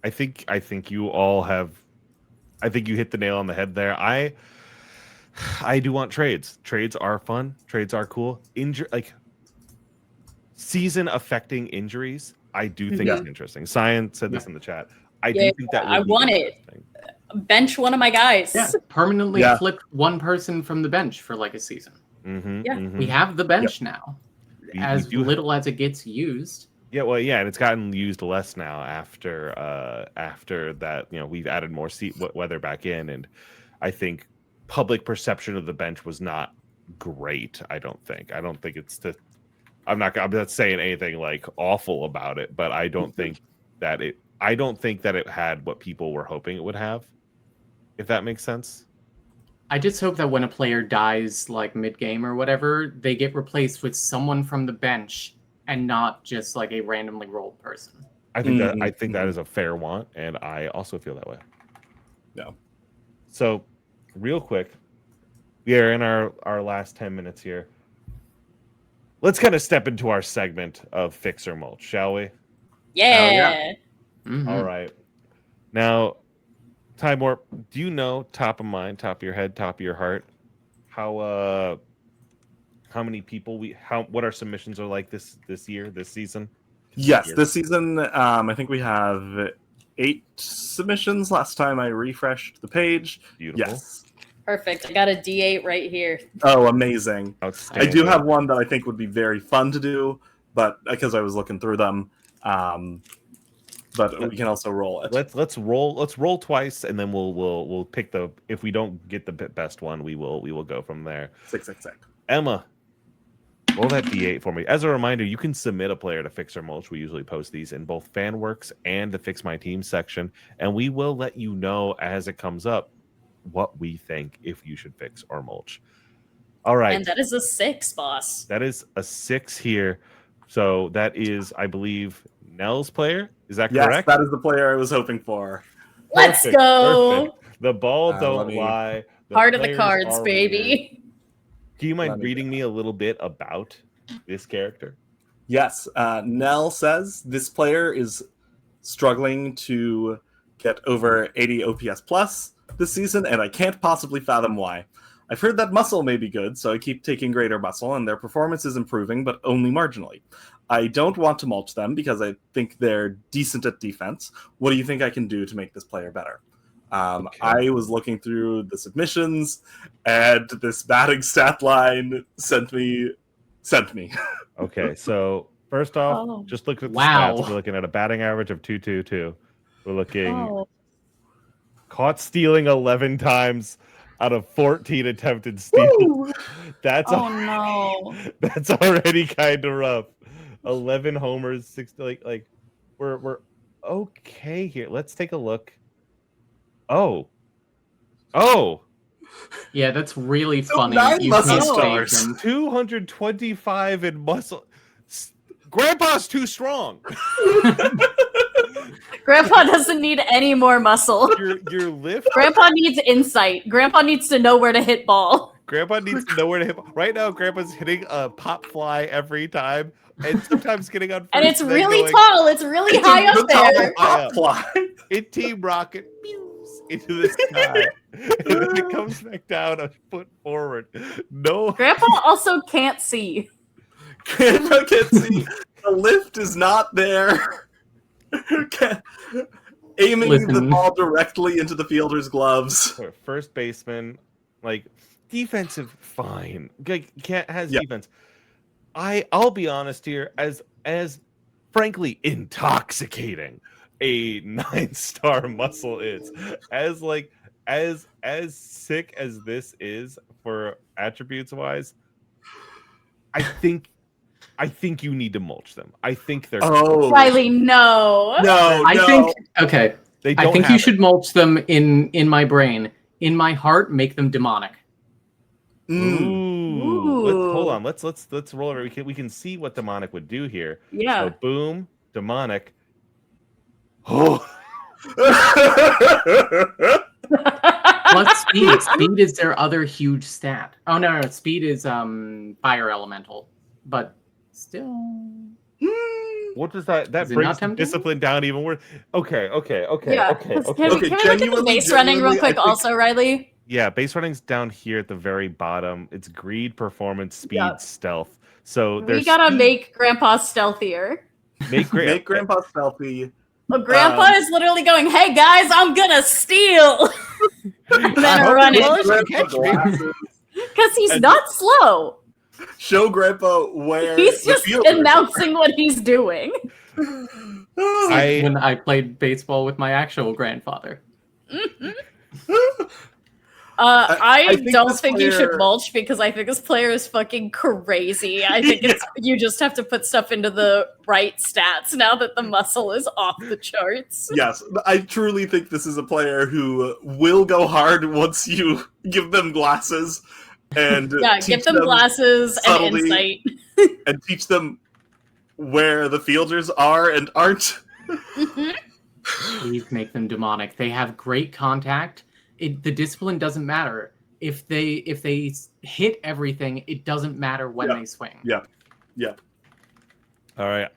I think you all have, I think you hit the nail on the head there. I do want trades. Trades are fun. Trades are cool. Season affecting injuries, I do think it's interesting. Science said this in the chat. I do think that I would be want it. interesting. Bench one of my guys. Yeah, permanently Yeah. flipped one person from the bench for like a season. Yeah. We have the bench now, We as do have- little as it gets used. Yeah, well, yeah, and it's gotten used less now after that. We've added more weather back in, and I think public perception of the bench was not great. I don't think it's the. I'm not saying anything like awful about it, but I don't think that it. I don't think that it had what people were hoping it would have. If that makes sense. I just hope that when a player dies, like mid-game or whatever, they get replaced with someone from the bench and not just like a randomly rolled person. I think that is a fair want, and I also feel that way. Yeah. So, real quick, we are in our last 10 minutes here. Let's kind of step into our segment of Fix or Mulch, shall we? Yeah. Mhm. All right. Now, Time Warp, do you know, top of mind, top of your head, top of your heart, how many people what our submissions are like this season? Yes, this season, I think we have 8 submissions. Last time I refreshed the page. Beautiful. Yes. Perfect. I got a D8 right here. Oh, amazing. I Outstanding. do have one that I think would be very fun to do, but because I was looking through them, but we can also roll it. Let's roll twice, and then we'll pick the. If we don't get the best one, we will go from there. 666. Emma, roll that D8 for me. As a reminder, you can submit a player to Fix or Mulch. We usually post these in both FanWorks and the Fix My Team section, and we will let you know as it comes up what we think if you should fix or mulch. All right. And that is a 6, boss. That is a 6 here. So that is, I believe, Nell's player. Is that Yes, correct? that is the player I was hoping for. Let's Perfect, go. perfect. The ball let don't me- lie. Heart of the players cards, are baby. weird. Do you mind Let me reading me a little bit about this character? Yes, Nell says this player is struggling to get over 80 OPS plus this season, and I can't possibly fathom why. I've heard that muscle may be good, so I keep taking greater muscle, and their performance is improving, but only marginally. I don't want to mulch them because I think they're decent at defense. What do you think I can do to make this player better? Okay. I was looking through the submissions, and this batting stat line sent me. Okay, so first off, Oh. just look at the Wow. stats. We're looking at a batting average of 222. We're looking Oh. caught stealing 11 times out of 14 attempted steals. Woo. That's Oh, no. that's already kind of rough. 11 homers, 60 like we're okay here. Let's take a look. Oh. Yeah, that's really So funny. 9 You muscle can't stars. stage them. 225 in muscle. Grandpa's too strong. Grandpa doesn't need any more muscle. Your lift. Grandpa needs insight. Grandpa needs to know where to hit ball. Grandpa needs to know where to hit. Right now, Grandpa's hitting a pop fly every time, and sometimes getting on. First And it's and then really going tall. It's really high up there. Yeah. Fly. It team rocket pews into the sky, and then it comes back down a foot forward. No, Grandpa also can't see. Grandpa can see the lift is not there. Aiming the Listen. ball directly into the fielder's gloves. first baseman, like defensive, fine. Has Yeah. defense. I'll be honest here, as frankly intoxicating a 9-star muscle is, as sick as this is for attributes wise, I think you need to mulch them. I think they're Oh, Riley, no. no, I no. think okay. they I don't think have you it. should mulch them in my brain. In my heart, make them demonic. Ooh. Hold Ooh. on. Let's roll over. We can see what demonic would do here. Yeah. So boom, demonic. Oh, Plus speed. Speed is their other huge stat. Oh no, speed is fire elemental. But still, what does that Is it not brings tempting? discipline down even worse? Okay. Yeah. Okay. Can we look at the genuinely, base running real genuinely, quick I think- also, Riley? Yeah, base running's down here at the very bottom. It's greed, performance, speed, Yeah. stealth. So We there's gotta speed- make Grandpa stealthier. make Make Grandpa stealthy. Well, Grandpa is literally going, "Hey guys, I'm gonna steal." Then running because he's not slow. Show Grandpa where He's the just fielders announcing what he's doing. Like when I played baseball with my actual grandfather. I think don't this think you should player- mulch because I think this player is fucking crazy. I think it's you just have to put stuff into the right stats now that the muscle is off the charts. Yes, I truly think this is a player who will go hard once you give them glasses and Yeah, teach give them glasses and subtlety insight. and teach them where the fielders are and aren't. Please make them demonic. They have great contact. The discipline doesn't matter. If they hit everything, it doesn't matter when they swing. Yep. All right.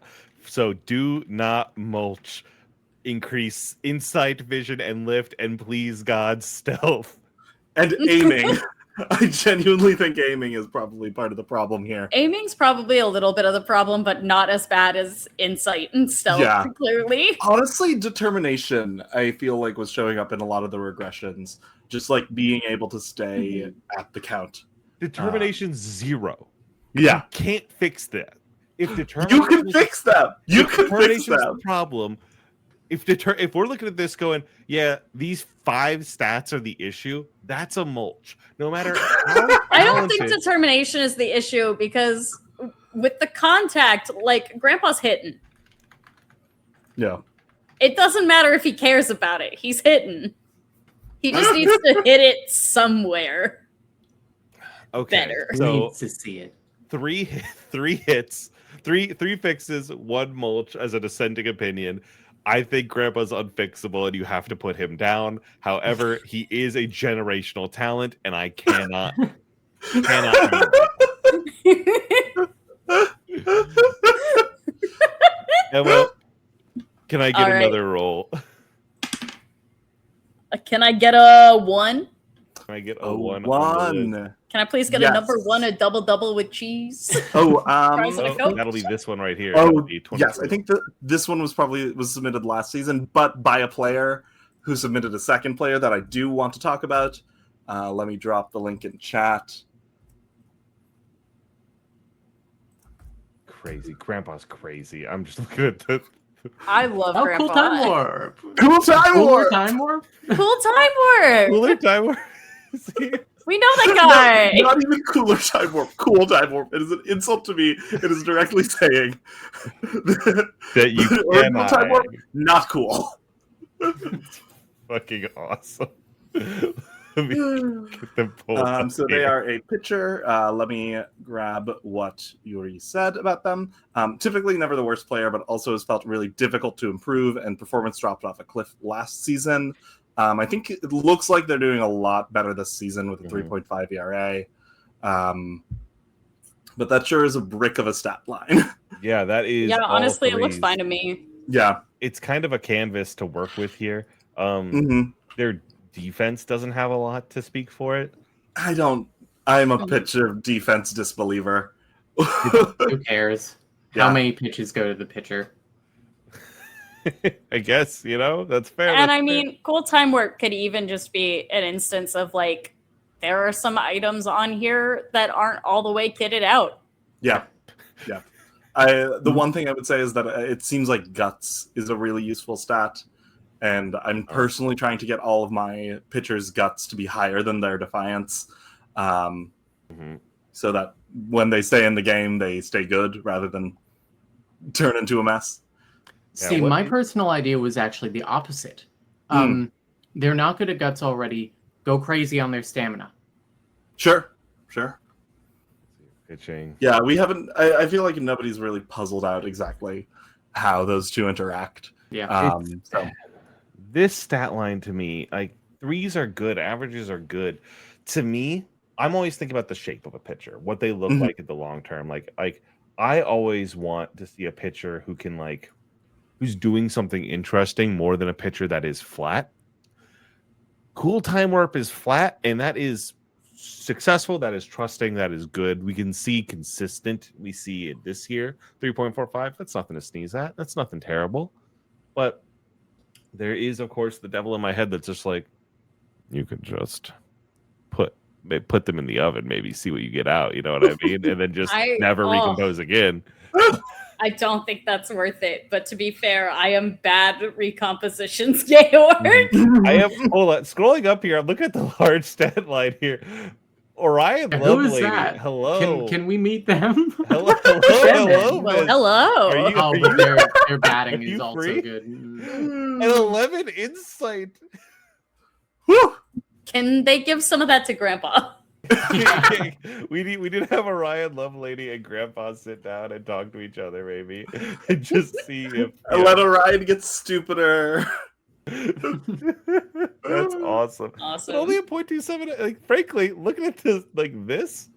So do not mulch. Increase insight, vision, and lift, and please God, stealth. And aiming. I genuinely think aiming is probably part of the problem here. Aiming's probably a little bit of the problem, but not as bad as insight and stealth, Yeah. clearly. Honestly, determination, I feel like, was showing up in a lot of the regressions. Just like being able to stay at the count. Determination's 0. Yeah. You can't fix that. If You determination can fix that. You can fix determination's that. the problem. If we're looking at this going, yeah, these 5 stats are the issue, that's a mulch. No matter how I don't think talented- determination is the issue because with the contact, like Grandpa's hitting. Yeah. It doesn't matter if he cares about it. He's hitting. He just needs to hit it somewhere. okay, better. Who so needs to see it? 3 hits, 3 fixes, 1 mulch as a dissenting opinion. I think Grandpa's unfixable and you have to put him down. However, he is a generational talent and I cannot Emma, can I get All right. another roll? Can I get a 1? Can I get a Oh, 1? on the list? one. Can I please get Yes. a number 1, a double with cheese? Oh, Fries and a Oh, Coke? that'll be this one right here. Oh, That'll be 23. yes. I think this one was submitted last season, but by a player who submitted a second player that I do want to talk about. Let me drop the link in chat. Crazy. Grandpa's crazy. I'm just looking at the I love Oh, Grandpa. cool time warp! Cool time Cool warp. time warp! Cool time work. cooler time. See? We know that guy. Not even cooler time warp. Cool time warp. It is an insult to me. It is directly saying That you Cool cannot. time warp, not cool. Fucking awesome. Let me get them pulled up So they here. are a pitcher. Let me grab what Yuri said about them. Typically never the worst player, but also has felt really difficult to improve and performance dropped off a cliff last season. I think it looks like they're doing a lot better this season with a 3.5 ERA. But that sure is a brick of a stat line. Yeah, that is. Yeah, all honestly, it looks threes. fine to me. Yeah. It's kind of a canvas to work with here. Mhm. Their defense doesn't have a lot to speak for it. I'm a pitcher defense disbeliever. Who cares? Yeah. How many pitches go to the pitcher? I guess, that's fair. And that's I mean, cool time work could even just be an instance of like, there are some items on here that aren't all the way kitted out. Yeah. The one thing I would say is that it seems like guts is a really useful stat. And I'm personally trying to get all of my pitchers' guts to be higher than their defiance. So that when they stay in the game, they stay good rather than turn into a mess. Yeah, See, what- my personal idea was actually the opposite. They're not good at guts already. Go crazy on their stamina. Sure. pitching. Yeah, we haven't. I feel like nobody's really puzzled out exactly how those two interact. Yeah. So This stat line to me, like threes are good, averages are good. To me, I'm always thinking about the shape of a pitcher, what they look like in the long term. Like I always want to see a pitcher who can who's doing something interesting more than a pitcher that is flat. Cool time warp is flat, and that is successful, that is trusting, that is good. We can see consistent. We see it this year, 3.45. That's nothing to sneeze at. That's nothing terrible. But there is, of course, the devil in my head that's just like, you could just put them in the oven, maybe see what you get out. You know what I mean? And then just never recompose again. I don't think that's worth it. But to be fair, I am bad at recompositions, Georg. I am. Hold on. Scrolling up here, look at the large stat line here. Orion Who is Lovelady. that? Hello. Can we meet them? Hello. Well, Miss. hello. Are you- Oh, but their batting are is you also free? good. An 11 insight. Whew. Can they give some of that to Grandpa? we did have Orion Lovelady and Grandpa sit down and talk to each other, maybe, and just see if. And let Orion get stupider. That's awesome. Awesome. But only a 0.27. Like, frankly, looking at this, like this.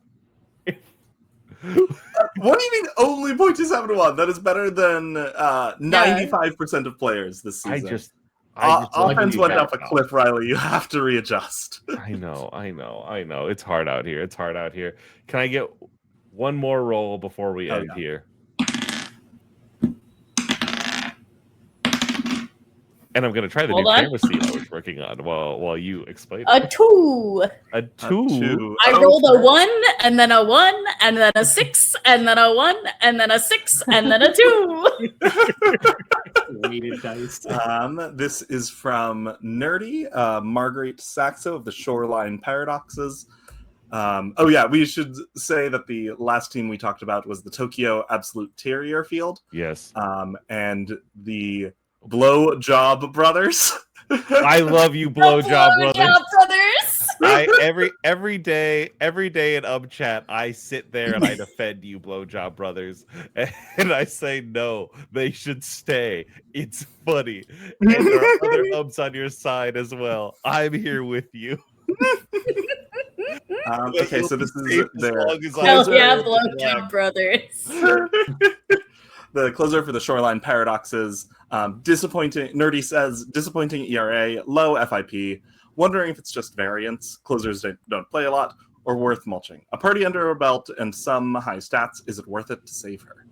What do you mean only 0.271? That is better than 95% of players this season. I just offense you went back up a off. cliff, Riley. You have to readjust. I know. It's hard out here. Can I get one more roll before we end here? And I'm gonna try the Hold new on. camera seat I was working on while you explain. A 2. A two. I rolled a 1, and then a 1, and then a 6, and then a 1, and then a 6, and then a 2. Weighted dice. This is from Nerdy, Marguerite Saxo of the Shoreline Paradoxes. We should say that the last team we talked about was the Tokyo Absolute Terrier Field. Yes. And the Blowjob Brothers. I love you, Blowjob Brothers. Brothers. Every day in chat, I sit there and I defend you, Blowjob Brothers, and I say no, they should stay. It's funny, and there are other ubs on your side as well. I'm here with you. Okay, so this is their Hell closer. yeah, Blowjob Brothers. The closer for the Shoreline Paradoxes. Disappointing. Nerdy says disappointing ERA, low FIP. Wondering if it's just variance. Closers don't play a lot, or worth mulching. A party under her belt and some high stats. Is it worth it to save her?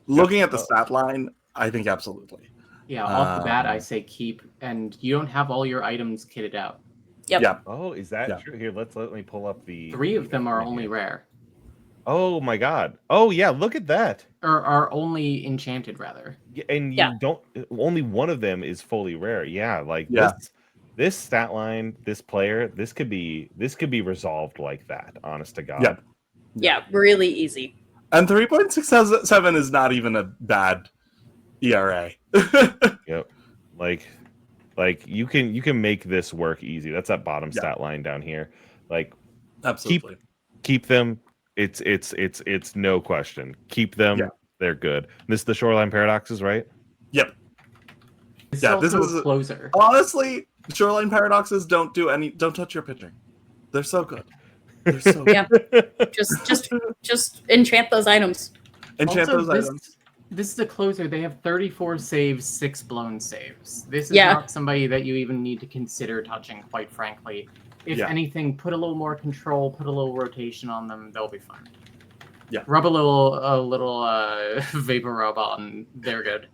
Looking at the stat line, I think absolutely. Yeah, off the bat, I say keep, and you don't have all your items kitted out. Yep. Yeah. Oh, is that true? Here, let me pull up the. 3 of them are only rare, Oh my god! Oh yeah, look at that. or are only enchanted rather. And you don't. Only one of them is fully rare. Yeah, like this stat line, this player, this could be resolved like that. Honest to God. Yeah, really easy. And 3.67 is not even a bad ERA. Yep. Like you can make this work easy. That's that bottom stat line down here. Like Absolutely. Keep them. It's no question. Keep them. Yeah. They're good. This is the Shoreline Paradoxes, right? Yep. This Yeah, is this also is a closer. Honestly, Shoreline Paradoxes don't touch your pitching. They're so good. They're so good. Yeah. just enchant those items. Enchant Also, those items. This is a closer. They have 34 saves, 6 blown saves. This is Yeah. not somebody that you even need to consider touching, quite frankly. If anything, put a little more control, put a little rotation on them, they'll be fine. Yeah. Rub a little vapor rub on, they're good.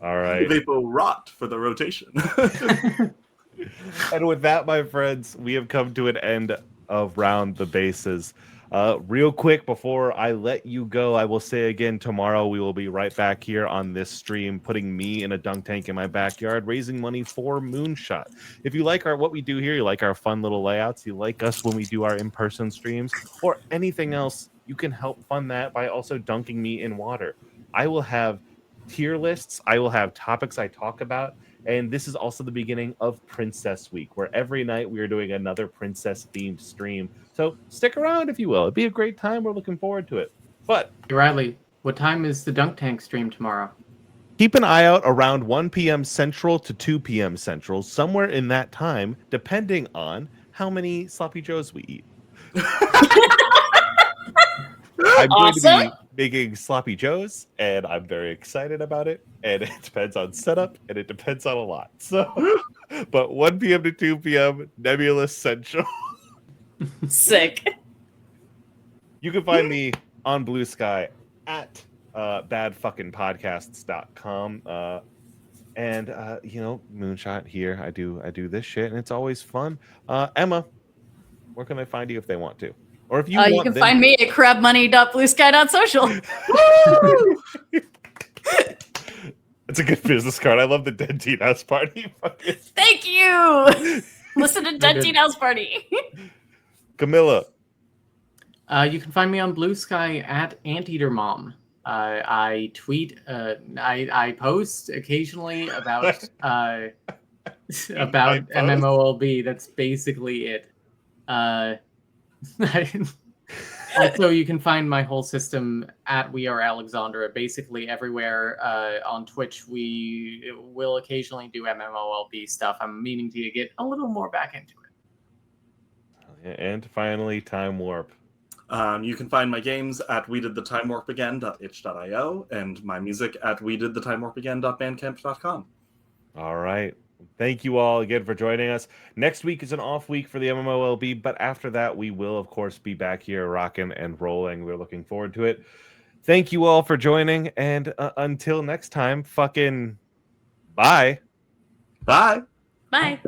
All right. Vapor rot for the rotation. And with that, my friends, we have come to an end of Round the Bases. Real quick, before I let you go, I will say again, tomorrow we will be right back here on this stream, putting me in a dunk tank in my backyard, raising money for Moonshot. If you like what we do here, you like our fun little layouts, you like us when we do our in-person streams, or anything else, you can help fund that by also dunking me in water. I will have tier lists, I will have topics I talk about, and this is also the beginning of Princess Week, where every night we are doing another princess-themed stream. So stick around, if you will. It'd be a great time. We're looking forward to it. But Hey, Riley, what time is the dunk tank stream tomorrow? keep an eye out around 1 p.m. Central to 2 p.m. Central, somewhere in that time, depending on how many sloppy joes we eat. I'm going to be making sloppy joes, and I'm very excited about it. And it depends on setup, and it depends on a lot. So, but 1 p.m. to 2 p.m. Nebulous Central. Sick. You can find me on Blue Sky at badfuckingpodcasts.com. And Moonshot here. I do this shit, and it's always fun. Emma, where can I find you if they want to? Or if you want you can them find me at crabmoney.bluesky.social. It's a good business card. I love the Dead Teen House Party. Thank you. Listen to Dead Teen House Party. Camilla. You can find me on Blue Sky at Anteater Mom. I tweet. I post occasionally about about MMOLB. That's basically it. Also, you can find my whole system at We Are Alexandra. Basically everywhere on Twitch, we will occasionally do MMOLB stuff. I'm meaning to get a little more back into it. And finally, Time Warp. You can find my games at wedidtheTimeWarpAgain.itch.io and my music at wedidtheTimeWarpAgain.bandcamp.com. All right. Thank you all again for joining us. Next week is an off week for the MMOLB, but after that, we will, of course, be back here rocking and rolling. We're looking forward to it. Thank you all for joining, and until next time, fucking bye. Bye. Bye.